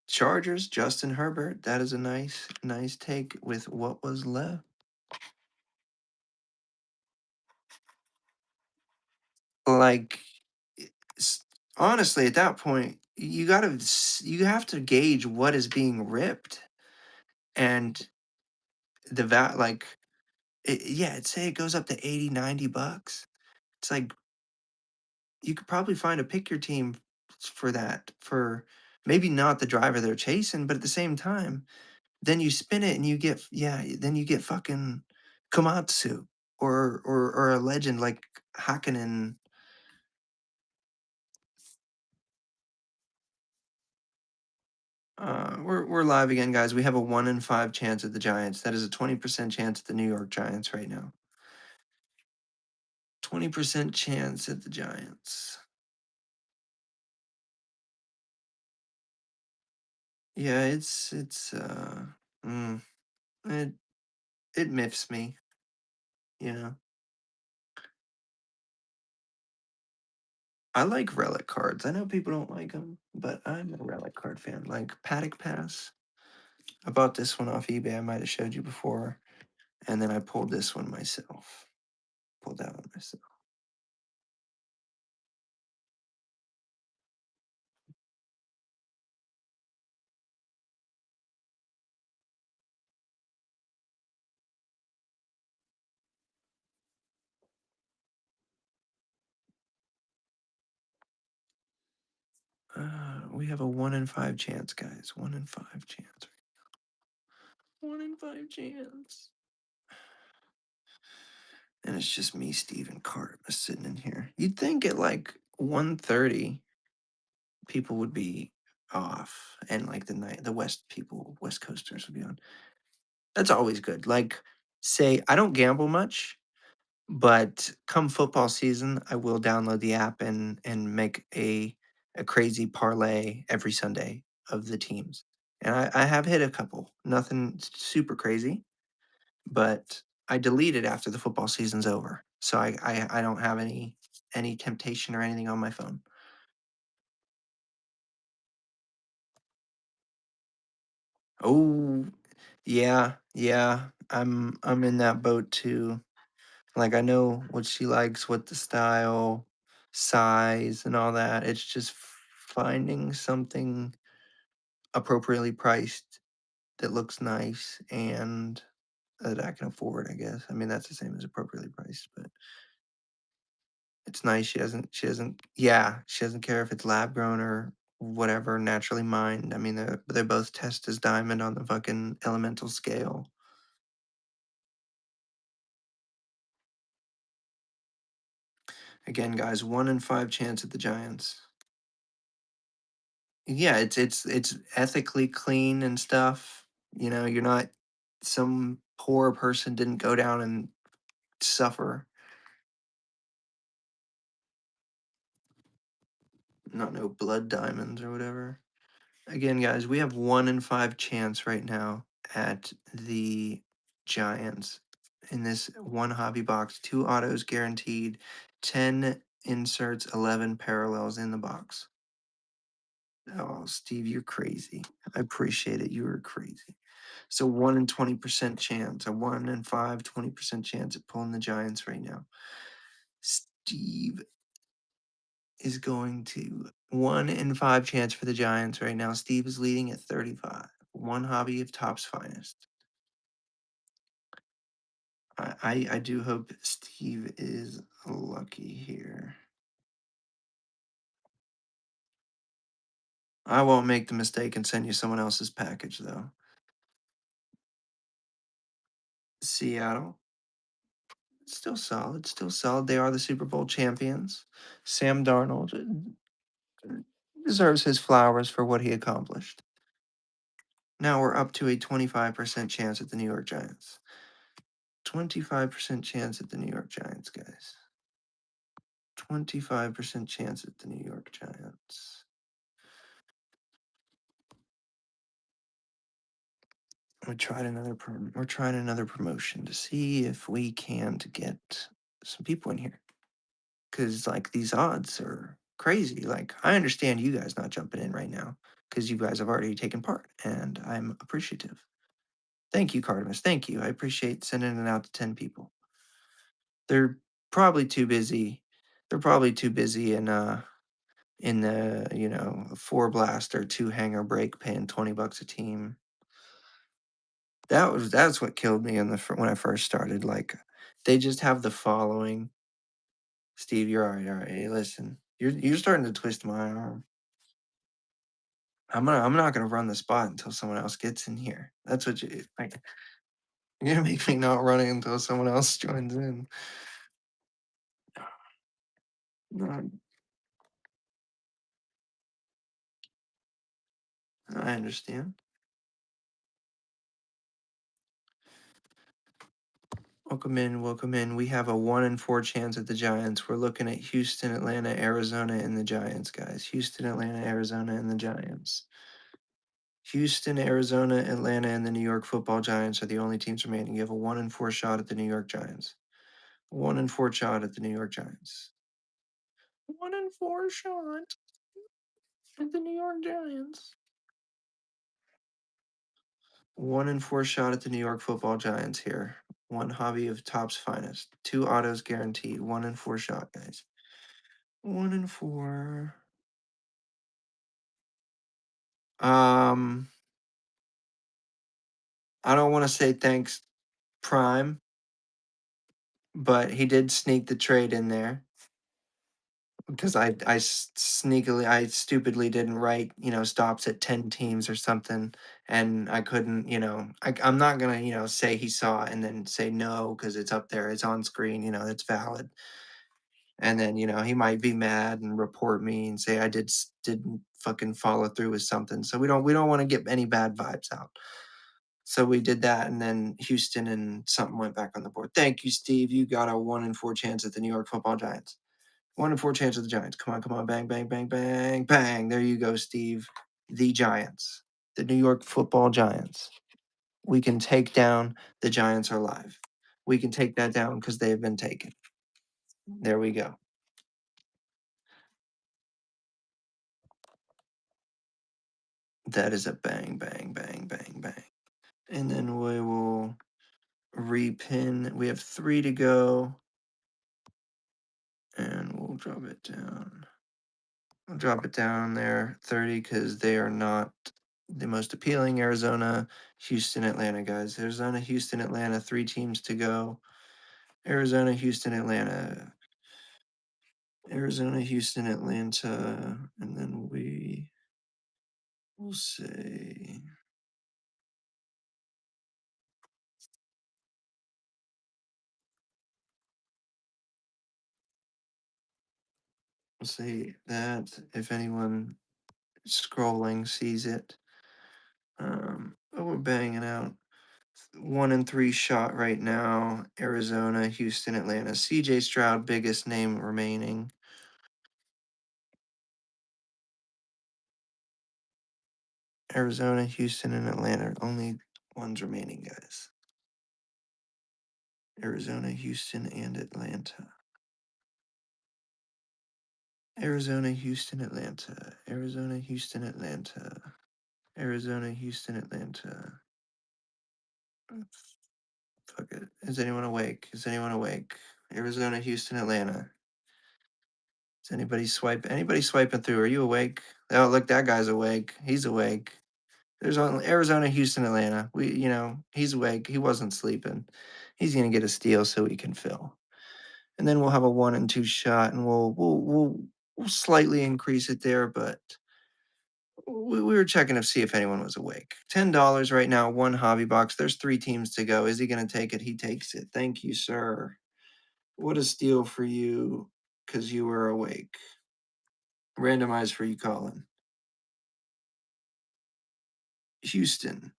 Chargers, Justin Herbert, that is a nice take with what was left. Like, it's honestly, at that point, you have to gauge what is being ripped, and like, yeah, I'd say it goes up to 80, $90. It's like, you could probably find a pick your team for that, for maybe not the driver they're chasing, but at the same time, then you spin it and you get then you get fucking Komatsu, or a legend like Hakkinen. We're live again, guys. We have a 1 in 5 chance at the Giants. That is a 20% chance at the New York Giants right now. 20% chance at the Giants. Yeah, mm, it it miffs me, you know. I like relic cards. I know people don't like them, but I'm a relic card fan. Like Paddock Pass. I bought this one off eBay. I might have showed you before, and then I pulled this one myself. Pulled that one myself. We have a 1 in 5 chance, guys. 1 in 5 chance. 1 in 5 chance. And it's just me, Steve, and Carter sitting in here. You'd think at like 1:30, people would be off, and like the West Coasters would be on. That's always good. Like, say I don't gamble much, but come football season, I will download the app and make a crazy parlay every Sunday of the teams. And I have hit a couple. Nothing super crazy, but I delete it after the football season's over, so I don't have any temptation or anything on my phone. Oh, yeah, yeah. I'm in that boat too. Like I know what she likes, what the style, size, and all that. It's just finding something appropriately priced that looks nice and that I can afford, I guess. I mean, that's the same as appropriately priced, but it's nice. She doesn't care if it's lab grown or whatever, naturally mined. I mean, they're both test as diamond on the fucking elemental scale. Again, guys, 1 in 5 chance at the Giants. Yeah, it's ethically clean and stuff. You know, you're not some poor person didn't go down and suffer. Not no blood diamonds or whatever. Again, guys, we have 1 in 5 chance right now at the Giants in this one hobby box. 2 autos guaranteed, 10 inserts, 11 parallels in the box. Oh, Steve, you're crazy. I appreciate it. You are crazy. So 1 in 20% chance, a 1 in 5, 20% chance at pulling the Giants right now. Steve is going to 1 in 5 chance for the Giants right now. Steve is leading at 35. One hobby of Top's finest. I do hope Steve is lucky here. I won't make the mistake and send you someone else's package though. Seattle. Still solid, still solid. They are the Super Bowl champions. Sam Darnold deserves his flowers for what he accomplished. Now we're up to a 25% chance at the New York Giants. 25% chance at the New York Giants, guys. 25% chance at the New York Giants. We're trying another promotion to see if we can to get some people in here. Cause like these odds are crazy. Like I understand you guys not jumping in right now because you guys have already taken part, and I'm appreciative. Thank you, Cardimus. Thank you. I appreciate sending it out to 10 people. They're probably too busy. They're probably too busy in the, you know, 4 blast or 2 hanger break paying $20 a team. That's what killed me in when I first started. Like they just have the following. Steve, you're all right, all right. Hey, listen. You're starting to twist my arm. I'm not gonna run the spot until someone else gets in here. That's what you like. You're gonna make me not run it until someone else joins in. No, I understand. Welcome in, welcome in. We have a 1 in 4 chance at the Giants. We're looking at Houston, Atlanta, Arizona, and the Giants, guys. Houston, Atlanta, Arizona, and the Giants. Houston, Arizona, Atlanta, and the New York Football Giants are the only teams remaining. You have a 1 in 4 shot at the New York Giants. 1 in 4 shot at the New York Giants. 1 in 4 shot at the New York Giants. 1 in 4 shot at the New York Football Giants here. One hobby of Top's finest. 2 autos guaranteed. 1 in 4 shot, guys. 1 in 4. Um, I don't want to say thanks, Prime, but he did sneak the trade in there because I stupidly didn't write, you know, stops at 10 teams or something. And I couldn't, you know, I'm not going to, you know, say he saw it and then say no because it's up there, it's on screen, you know, it's valid. And then, you know, he might be mad and report me and say I didn't fucking follow through with something. So we don't want to get any bad vibes out. So we did that, and then Houston and something went back on the board. Thank you, Steve. You got a 1 in 4 chance at the New York Football Giants. 1 in 4 chance at the Giants. Come on, bang, bang, bang, bang, bang. There you go, Steve. The Giants, the New York Football Giants. We can take down the Giants are live. we can take that down because they have been taken. There we go. That is a bang, bang, bang, bang, bang. And then we will repin. We have 3 to go. And we'll drop it down. I'll drop it down there, 30, because they are not the most appealing. Arizona, Houston, Atlanta, guys. Arizona, Houston, Atlanta, 3 teams to go. Arizona, Houston, Atlanta. Arizona, Houston, Atlanta. And then we will say. We'll say that if anyone scrolling sees it. But we're banging out 1-3 shot right now. Arizona, Houston, Atlanta. CJ Stroud, biggest name remaining. Arizona, Houston, and Atlanta. Only ones remaining, guys. Arizona, Houston, and Atlanta. Arizona, Houston, Atlanta. Arizona, Houston, Atlanta. Arizona, Houston, Atlanta. Fuck it. Is anyone awake? Is anyone awake? Arizona, Houston, Atlanta. Is anybody swiping through? Are you awake? Oh, look, that guy's awake. He's awake. There's only Arizona, Houston, Atlanta. He's awake. He wasn't sleeping. He's gonna get a steal so he can fill. And then we'll have a 1-2 shot, and we'll slightly increase it there, but we were checking to see if anyone was awake. $10 right now, 1 hobby box. There's 3 teams to go. Is he gonna take it? He takes it. Thank you, sir. What a steal for you, because you were awake. Randomized for you, Colin. Houston.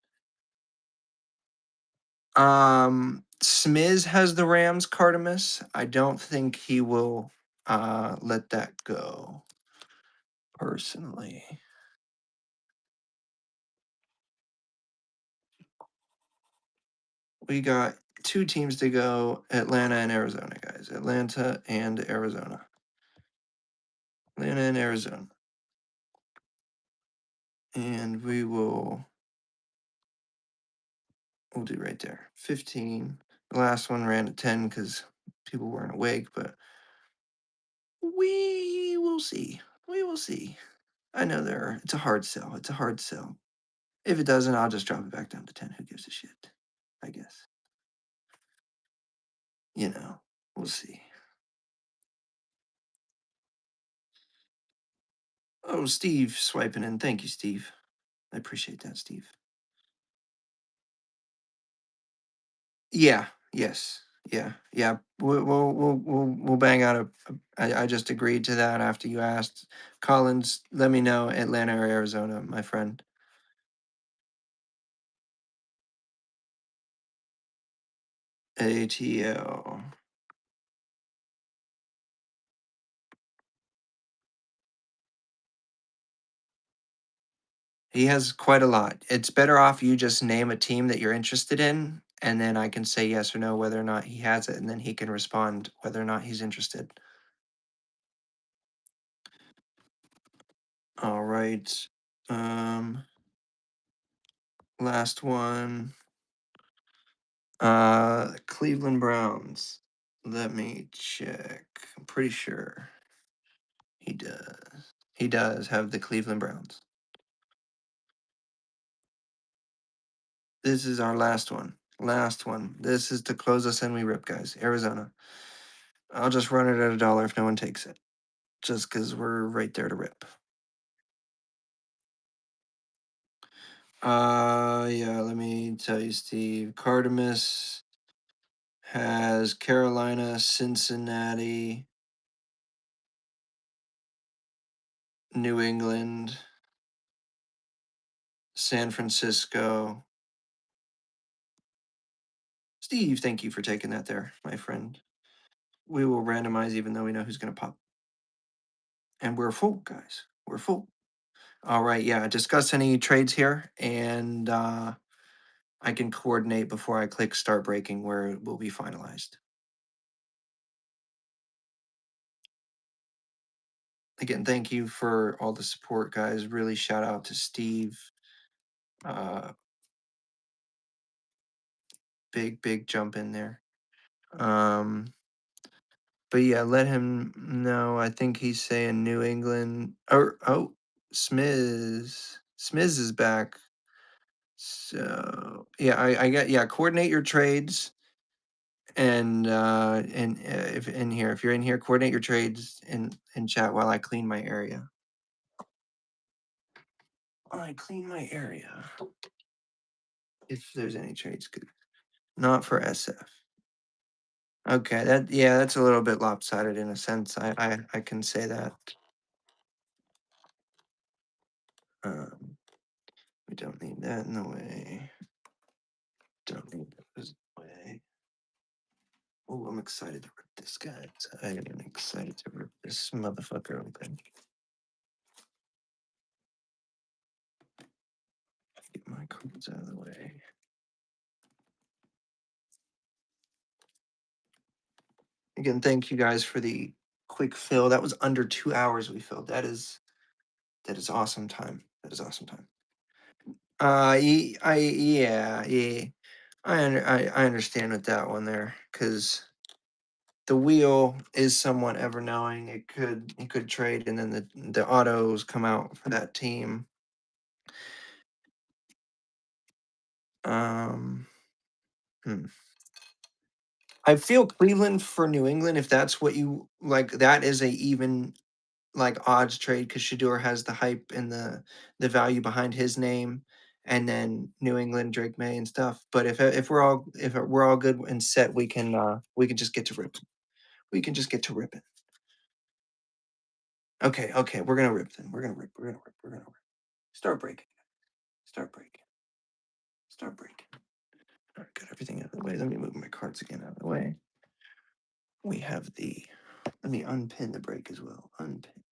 Smiz has the Rams, Cardamus. I don't think he will let that go, personally. We got 2 teams to go, Atlanta and Arizona, guys. Atlanta and Arizona. Atlanta and Arizona. And we'll do right there. 15. The last one ran at 10 because people weren't awake, but we will see. We will see. I know it's a hard sell. It's a hard sell. If it doesn't, I'll just drop it back down to 10. Who gives a shit? I guess. We'll see. Oh, Steve swiping in. Thank you, Steve. I appreciate that, Steve. Yeah. Yes. Yeah. Yeah. We'll bang out I just agreed to that after you asked. Collins, let me know Atlanta or Arizona, my friend. ATL. He has quite a lot. It's better off you just name a team that you're interested in, and then I can say yes or no whether or not he has it, and then he can respond whether or not he's interested. All right. Um, Last one. Cleveland Browns. Let me check. I'm pretty sure he does. He does have the Cleveland Browns. This is our last one. Last one. This is to close us and we rip, guys. Arizona. I'll just run it at $1 if no one takes it. Just because we're right there to rip. Yeah, let me tell you, Steve. Cardamus has Carolina, Cincinnati, New England, San Francisco. Steve, thank you for taking that there, my friend. We will randomize even though we know who's going to pop. And we're full, guys. We're full. All right, yeah. Discuss any trades here, and I can coordinate before I click start breaking where it will be finalized. Again, thank you for all the support, guys. Really shout out to Steve. Uh, big jump in there. But yeah, let him know. I think he's saying New England. Or oh, Smiz is back. So yeah, I got yeah. Coordinate your trades and if in here, if you're in here, coordinate your trades in chat while I clean my area. I clean my area. If there's any trades, good. Not for SF. Okay, that yeah, that's a little bit lopsided in a sense. I can say that. Um, we don't need that in the way. Don't need this way. Oh, I'm excited to rip this guy. I am excited to rip this motherfucker open. Get my cards out of the way. Again, thank you guys for the quick fill. That was under 2 hours we filled. That is awesome time. That is awesome time. Yeah. I understand with that one there because the wheel is somewhat ever knowing. It could trade and then the autos come out for that team. Um, hmm. I feel Cleveland for New England if that's what you like. That is a even like odds trade because Shador has the hype and the value behind his name, and then New England Drake May and stuff. But if we're all good and set, we can just get to rip. We can just get to ripping. Okay, we're gonna rip then. We're gonna rip. We're gonna rip. We're gonna rip. Start breaking. Start breaking. Start breaking. All right, got everything out of the way. Let me move my cards again out of the way. We have the. Let me unpin the break as well. Unpin.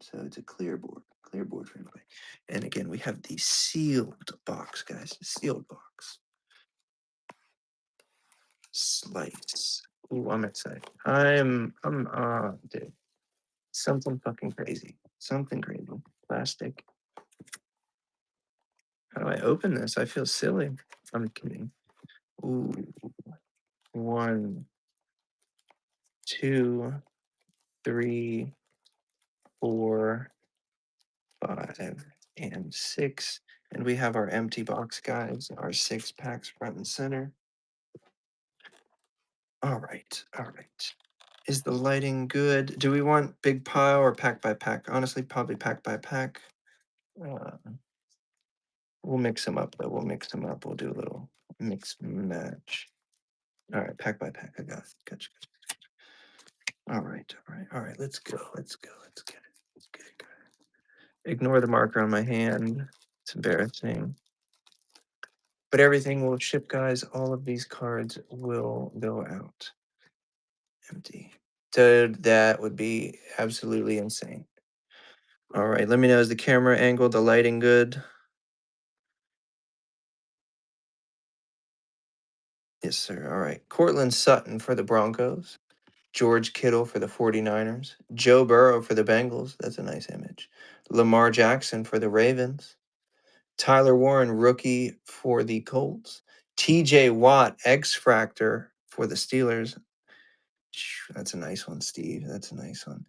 So it's a clear board. Clear board for everybody. And again, we have the sealed box, guys. Sealed box. Slice. Ooh, I'm excited. Dude. Something fucking crazy. Something crazy. Plastic. How do I open this? I feel silly. I'm kidding. Ooh. 1, 2, 3, 4, 5, and 6. And we have our empty box, guys. Our 6 packs front and center. All right. All right. Is the lighting good? Do we want big pile or pack by pack? Honestly, probably pack by pack. Uh, we'll mix them up, though. We'll mix them up. We'll do a little mix match. All right, pack by pack. I got it. Gotcha. All right. All right. All right. Let's go. Let's go. Let's get it. Let's get it. Ignore the marker on my hand. It's embarrassing. But everything will ship, guys. All of these cards will go out empty. Dude, that would be absolutely insane. All right, let me know, is the camera angle, the lighting good? Yes, sir. All right. Cortland Sutton for the Broncos. George Kittle for the 49ers. Joe Burrow for the Bengals. That's a nice image. Lamar Jackson for the Ravens. Tyler Warren, rookie for the Colts. TJ Watt, X Fractor for the Steelers. That's a nice one, Steve. That's a nice one.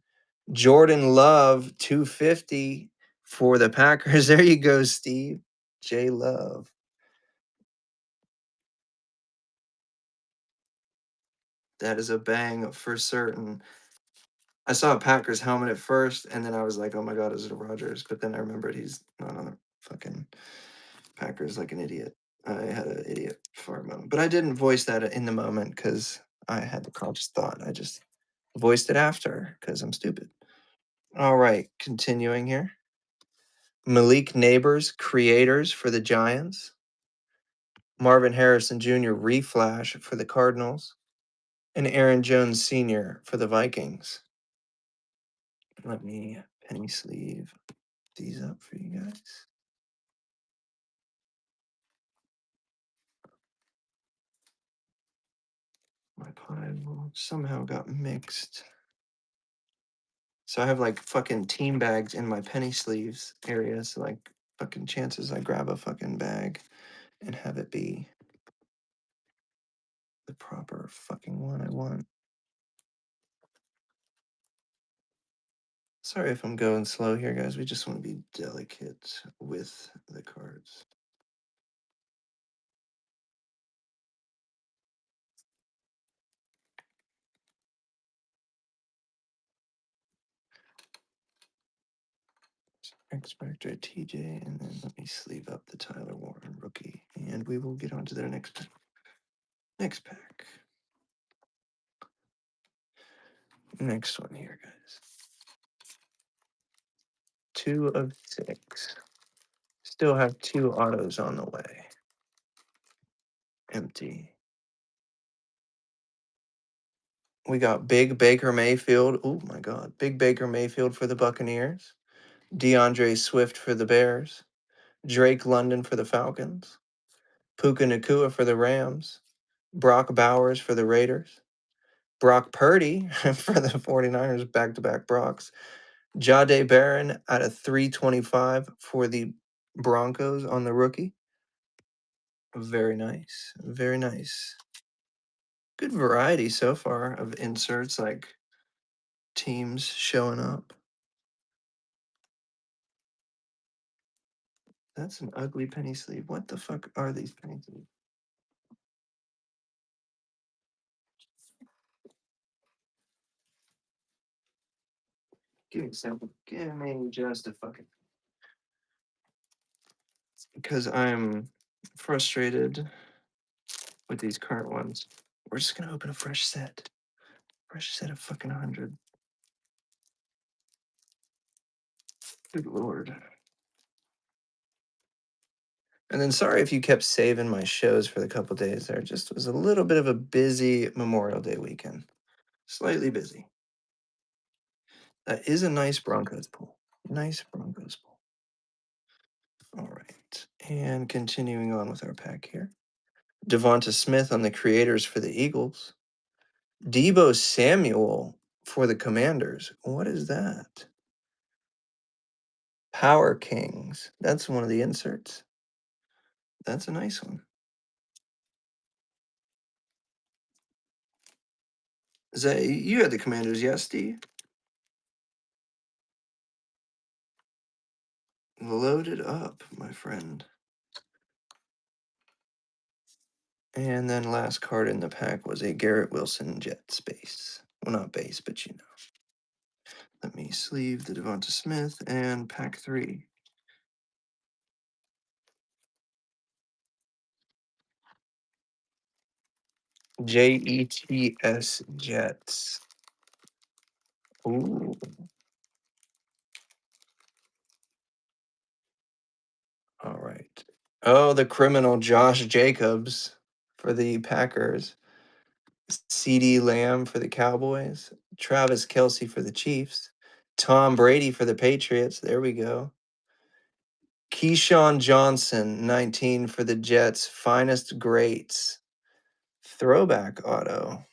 Jordan Love, 250 for the Packers. There you go, Steve. J Love. That is a bang for certain. I saw a Packers helmet at first, and then I was like, oh my God, is it a Rodgers? But then I remembered he's not on the fucking Packers like an idiot. I had an idiot fart moment. But I didn't voice that in the moment because I had the conscious thought. I just voiced it after because I'm stupid. All right, continuing here. Malik Neighbors, creators for the Giants. Marvin Harrison Jr., reflash for the Cardinals. And Aaron Jones Sr. for the Vikings. Let me penny sleeve these up for you guys. My pile somehow got mixed. So I have like fucking team bags in my penny sleeves area. So like fucking chances I grab a fucking bag and have it be the proper fucking one I want. Sorry if I'm going slow here, guys. We just want to be delicate with the cards. X Factor TJ, and then let me sleeve up the Tyler Warren rookie, and we will get on to their next pack. Next pack. Next one here, guys. 2 of 6. Still have 2 autos on the way. Empty. We got Big Baker Mayfield. Oh my God. Big Baker Mayfield for the Buccaneers. DeAndre Swift for the Bears. Drake London for the Falcons. Puka Nakua for the Rams. Brock Bowers for the Raiders. Brock Purdy for the 49ers, back-to-back Brocks. Jahdae Barron at a 325 for the Broncos on the rookie. Very nice. Very nice. Good variety so far of inserts, like teams showing up. That's an ugly penny sleeve. What the fuck are these penny sleeves? Give me a second. Give me just a fucking. Because I'm frustrated with these current ones. We're just gonna open a fresh set. Fresh set of fucking 100. Good lord. And then sorry if you kept saving my shows for the couple days there. Just was a little bit of a busy Memorial Day weekend. Slightly busy. That is a nice Broncos pool. Nice Broncos pool. All right. And continuing on with our pack here. Devonta Smith on the creators for the Eagles. Debo Samuel for the Commanders. What is that? Power Kings. That's one of the inserts. That's a nice one. Is that you had the Commanders, yes, Steve? Loaded up, my friend. And then last card in the pack was a Garrett Wilson Jets base. Well, not base, but you know. Let me sleeve the Devonta Smith and pack 3. Jets Jets. Ooh. All right. Oh, the criminal Josh Jacobs for the Packers. CD Lamb for the Cowboys. Travis Kelsey for the Chiefs. Tom Brady for the Patriots. There we go. Keyshawn Johnson, 19 for the Jets. Finest greats. Throwback auto.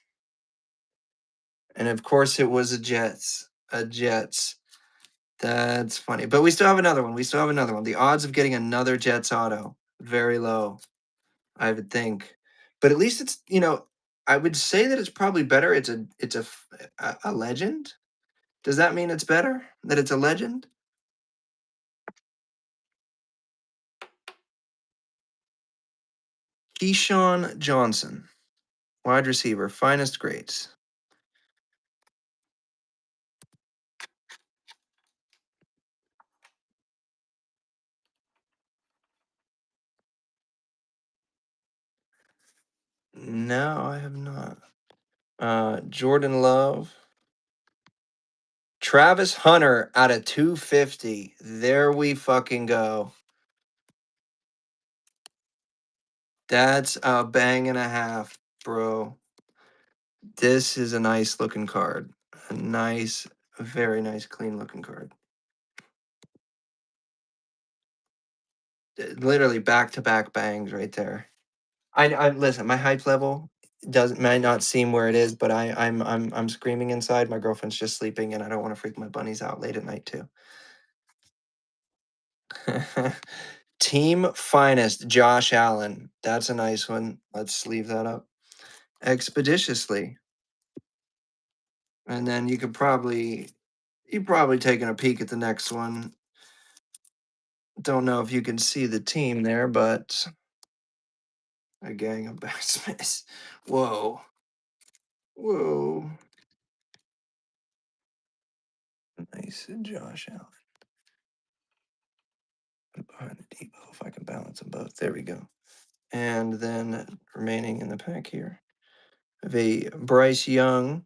And of course, it was a Jets. A Jets. That's funny. But we still have another one. We still have another one. The odds of getting another Jets auto, very low, I would think. But at least it's, I would say that it's probably better. It's a legend. Does that mean it's better that it's a legend? Keyshawn Johnson, wide receiver, finest grades. No, I have not. Jordan Love. Travis Hunter out of 250. There we fucking go. That's a bang and a half, bro. This is a nice looking card. A nice, very nice, clean looking card. Literally back to back bangs right there. I listen, my hype level Doesn't might not seem where it is, but I'm screaming inside. My girlfriend's just sleeping, and I don't want to freak my bunnies out late at night too. Team finest, Josh Allen. That's a nice one. Let's sleeve that up expeditiously, and then you probably taking a peek at the next one. Don't know if you can see the team there, but a gang of batsmiths. Whoa, whoa. Nice, Josh Allen. Behind the depot, if I can balance them both. There we go. And then remaining in the pack here, have a Bryce Young.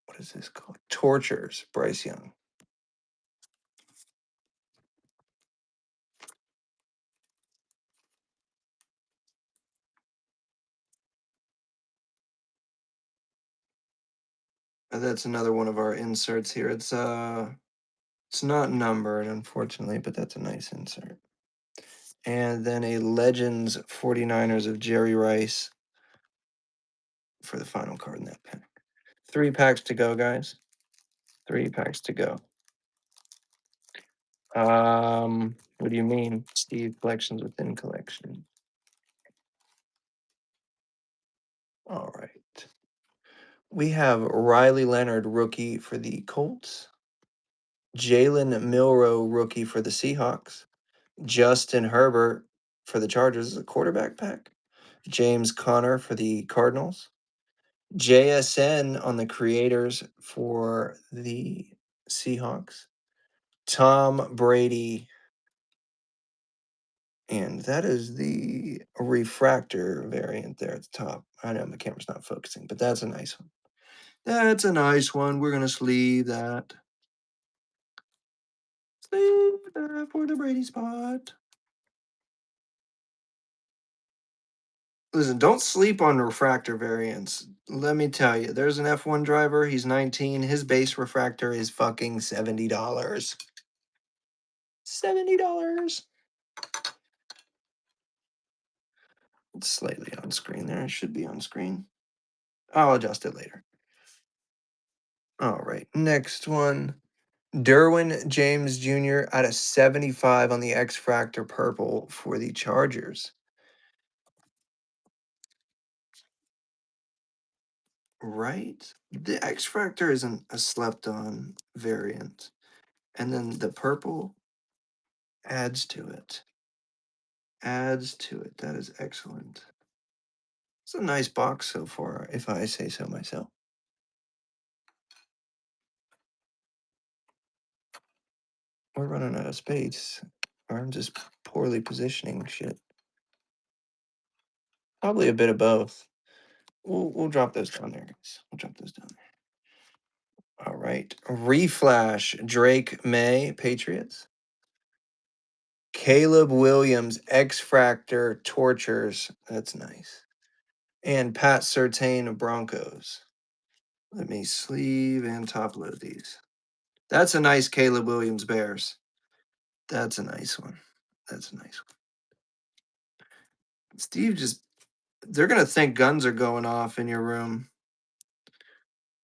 What is this called? Tortures, Bryce Young. That's another one of our inserts here. It's not numbered, unfortunately, but that's a nice insert. And then a Legends 49ers of Jerry Rice for the final card in that pack. 3 packs to go, guys. 3 packs to go. What do you mean, Steve? Collections within collection. All right. We have Riley Leonard, rookie for the Colts. Jalen Milroe, rookie for the Seahawks. Justin Herbert for the Chargers, a quarterback pack. James Conner for the Cardinals. JSN on the creators for the Seahawks. Tom Brady. And that is the refractor variant there at the top. I know my camera's not focusing, but that's a nice one. That's a nice one. We're going to sleeve that. Sleeve that for the Brady spot. Listen, don't sleep on refractor variants. Let me tell you, there's an F1 driver. He's 19. His base refractor is fucking $70. $70. It's slightly on screen there. It should be on screen. I'll adjust it later. All right, next one. Derwin James Jr. out of 75 on the X Fractor Purple for the Chargers. Right? The X Fractor isn't a slept on variant. And then the purple adds to it. Adds to it. That is excellent. It's a nice box so far, if I say so myself. We're running out of space. Or I'm just poorly positioning shit. Probably a bit of both. We'll drop those down there, guys. We'll drop those down there. All right. Reflash, Drake May, Patriots. Caleb Williams, X Fractor, Tortures. That's nice. And Pat Surtain, Broncos. Let me sleeve and top load these. That's a nice Caleb Williams Bears. That's a nice one. That's a nice one. Steve just, they're going to think guns are going off in your room.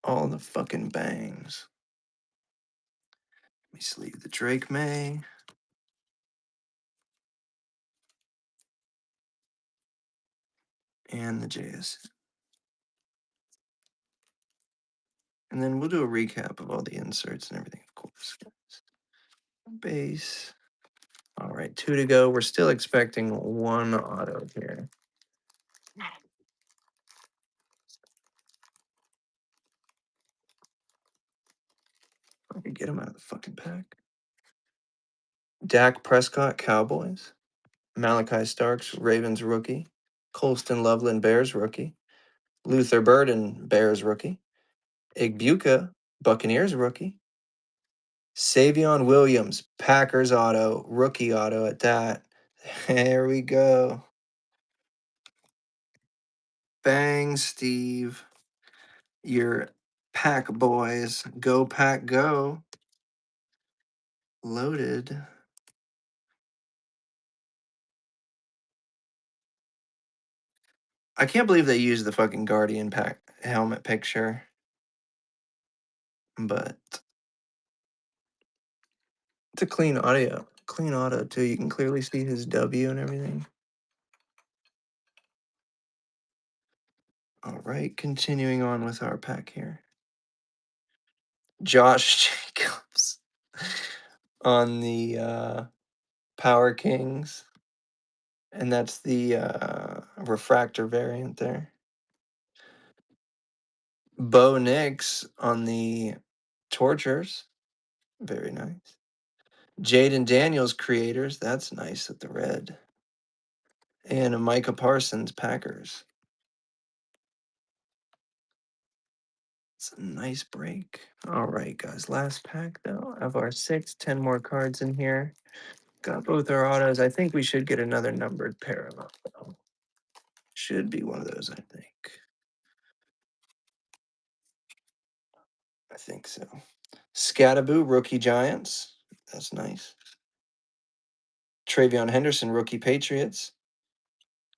All the fucking bangs. Let me sleeve the Drake May. And the JS. And then we'll do a recap of all the inserts and everything, of course. Base. All right, 2 to go. We're still expecting 1 auto here. I can get him out of the fucking pack. Dak Prescott, Cowboys. Malachi Starks, Ravens rookie. Colston Loveland, Bears rookie. Luther Burden, Bears rookie. Igbuka, Buccaneers rookie. Savion Williams, Packers auto, rookie auto at that. There we go. Bang, Steve. Your pack boys. Go, pack, go. Loaded. I can't believe they used the fucking Guardian pack helmet picture, but it's a clean audio. Clean auto too. You can clearly see his W and everything. All right, continuing on with our pack here. Josh Jacobs on the Power Kings. And that's the refractor variant there. Bo Nix on the Tortures. Very nice. Jaden Daniels creators. That's nice at the red. And a Micah Parsons Packers. It's a nice break. All right, guys. Last pack, though, of our 10 more cards in here. Got both our autos. I think we should get another numbered pair of them, though. Should be one of those, I think. I think so. Scattaboo, rookie Giants. That's nice. Travion Henderson, rookie Patriots.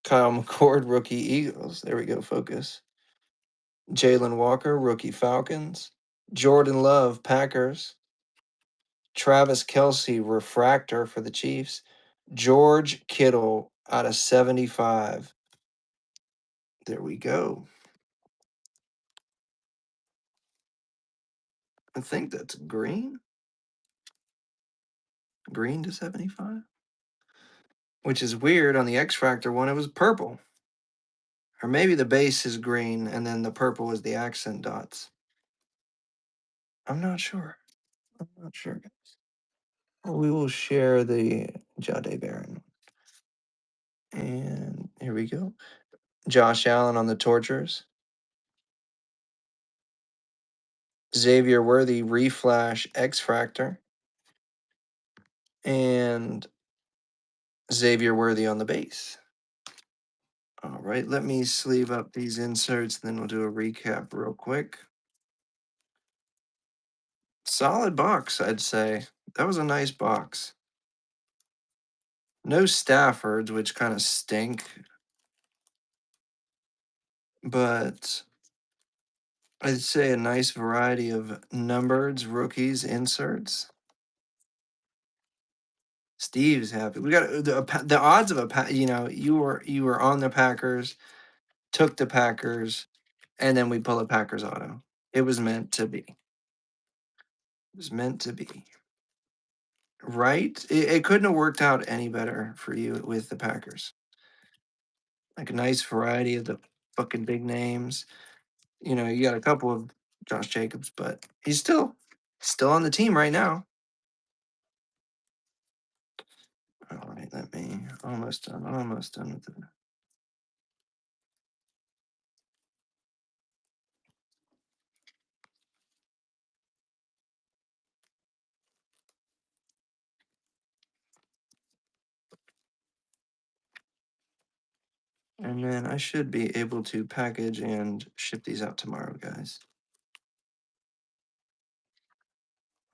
Kyle McCord, rookie Eagles. There we go, focus. Jalen Walker, rookie Falcons. Jordan Love, Packers. Travis Kelce, refractor for the Chiefs. George Kittle out of 75. There we go. I think that's green. Green to 75. Which is weird. On the X Factor one, it was purple. Or maybe the base is green and then the purple is the accent dots. I'm not sure. I'm not sure, guys. Well, we will share the Jade Baron. And here we go. Josh Allen on the Tortures. Xavier Worthy, Reflash, X Fractor. And Xavier Worthy on the base. All right, let me sleeve up these inserts, then we'll do a recap real quick. Solid box, I'd say. That was a nice box. No Staffords, which kind of stink. But I'd say a nice variety of numbered rookies inserts. Steve's happy. We got the odds of you were on the Packers, took the Packers, and then we pull a Packers auto. It was meant to be. It was meant to be. Right? It couldn't have worked out any better for you with the Packers. Like a nice variety of the fucking big names. You got a couple of Josh Jacobs, but he's still on the team right now. All right, let me almost done with it. And then I should be able to package and ship these out tomorrow, guys.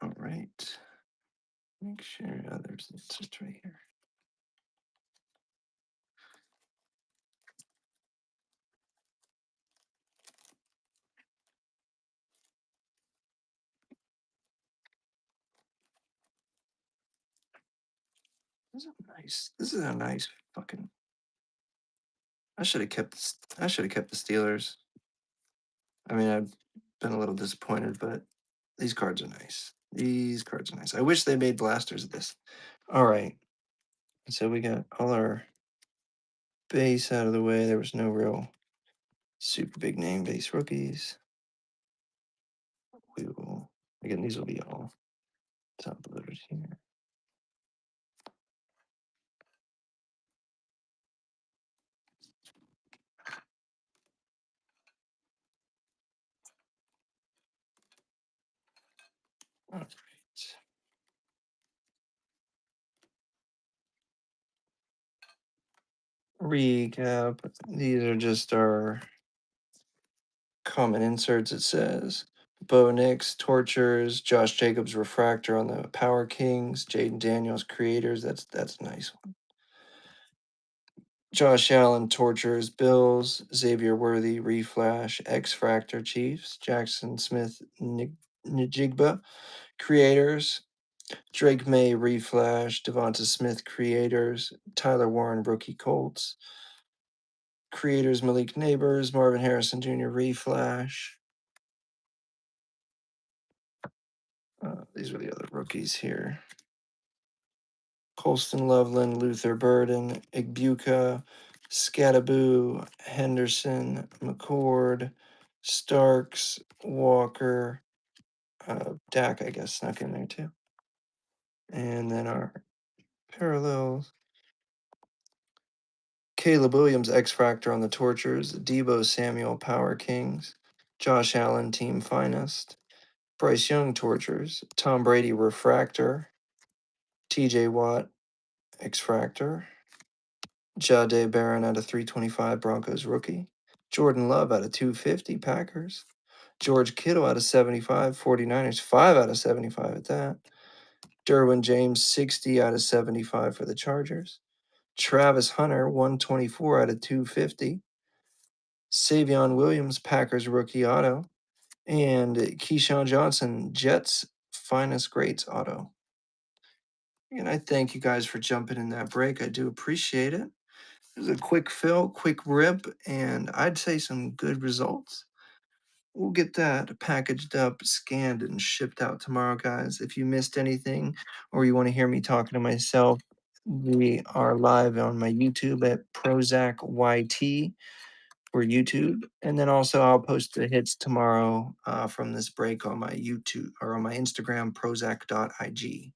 All right. Make sure there's just right here. This is a nice fucking. I should have kept the Steelers. I mean, I've been a little disappointed, but these cards are nice. These cards are nice. I wish they made blasters of this. All right. So we got all our base out of the way. There was no real super big name base rookies. We will, again, these will be all top loaded here. All right. Recap. These are just our common inserts. It says Bo Nix, Tortures, Josh Jacobs, Refractor on the Power Kings, Jaden Daniels, Creators. That's a nice one. Josh Allen, Tortures, Bills, Xavier Worthy, Reflash, X Fractor, Chiefs, Jackson Smith, Njigba, Creators, Drake May, Reflash, Devonta Smith, Creators, Tyler Warren, Rookie Colts, Creators, Malik Neighbors, Marvin Harrison Jr., Reflash. These are the other rookies here. Colston Loveland, Luther Burden, Igbuka, Scattaboo, Henderson, McCord, Starks, Walker, Dak, I guess, snuck in there too. And then our parallels. Caleb Williams, X Factor on the Tortures, Debo Samuel, Power Kings, Josh Allen, Team Finest, Bryce Young, Tortures, Tom Brady, Refractor, TJ Watt, X Fractor, Jade Barron out of 325, Broncos rookie, Jordan Love out of 250, Packers, George Kittle out of 75, 49ers, 5 out of 75 at that, Derwin James, 60 out of 75 for the Chargers, Travis Hunter, 124 out of 250, Savion Williams, Packers rookie auto, and Keyshawn Johnson, Jets finest greats auto. And I thank you guys for jumping in that break. I do appreciate it. It was a quick fill, quick rip, and I'd say some good results. We'll get that packaged up, scanned, and shipped out tomorrow, guys. If you missed anything or you want to hear me talking to myself, we are live on my YouTube at Prozac YT for YouTube. And then also I'll post the hits tomorrow from this break on my YouTube or on my Instagram, Prozac.ig.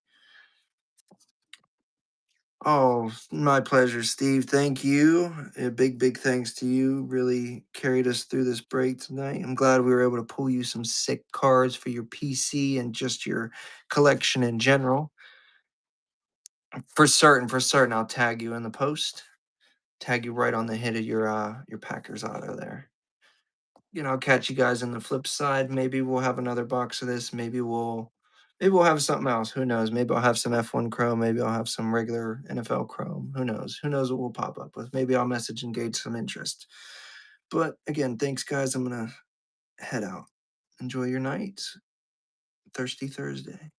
Oh, my pleasure, Steve. Thank you. A big thanks to you. Really carried us through this break tonight. I'm glad we were able to pull you some sick cards for your PC and just your collection in general. For certain, I'll tag you in the post. Tag you right on the hit of your Packers auto there. I'll catch you guys on the flip side. Maybe we'll have another box of this. Maybe we'll have something else. Who knows? Maybe I'll have some F1 Chrome. Maybe I'll have some regular NFL Chrome. Who knows? Who knows what we'll pop up with? Maybe I'll message and gauge some interest. But again, thanks, guys. I'm gonna head out. Enjoy your night. Thirsty Thursday.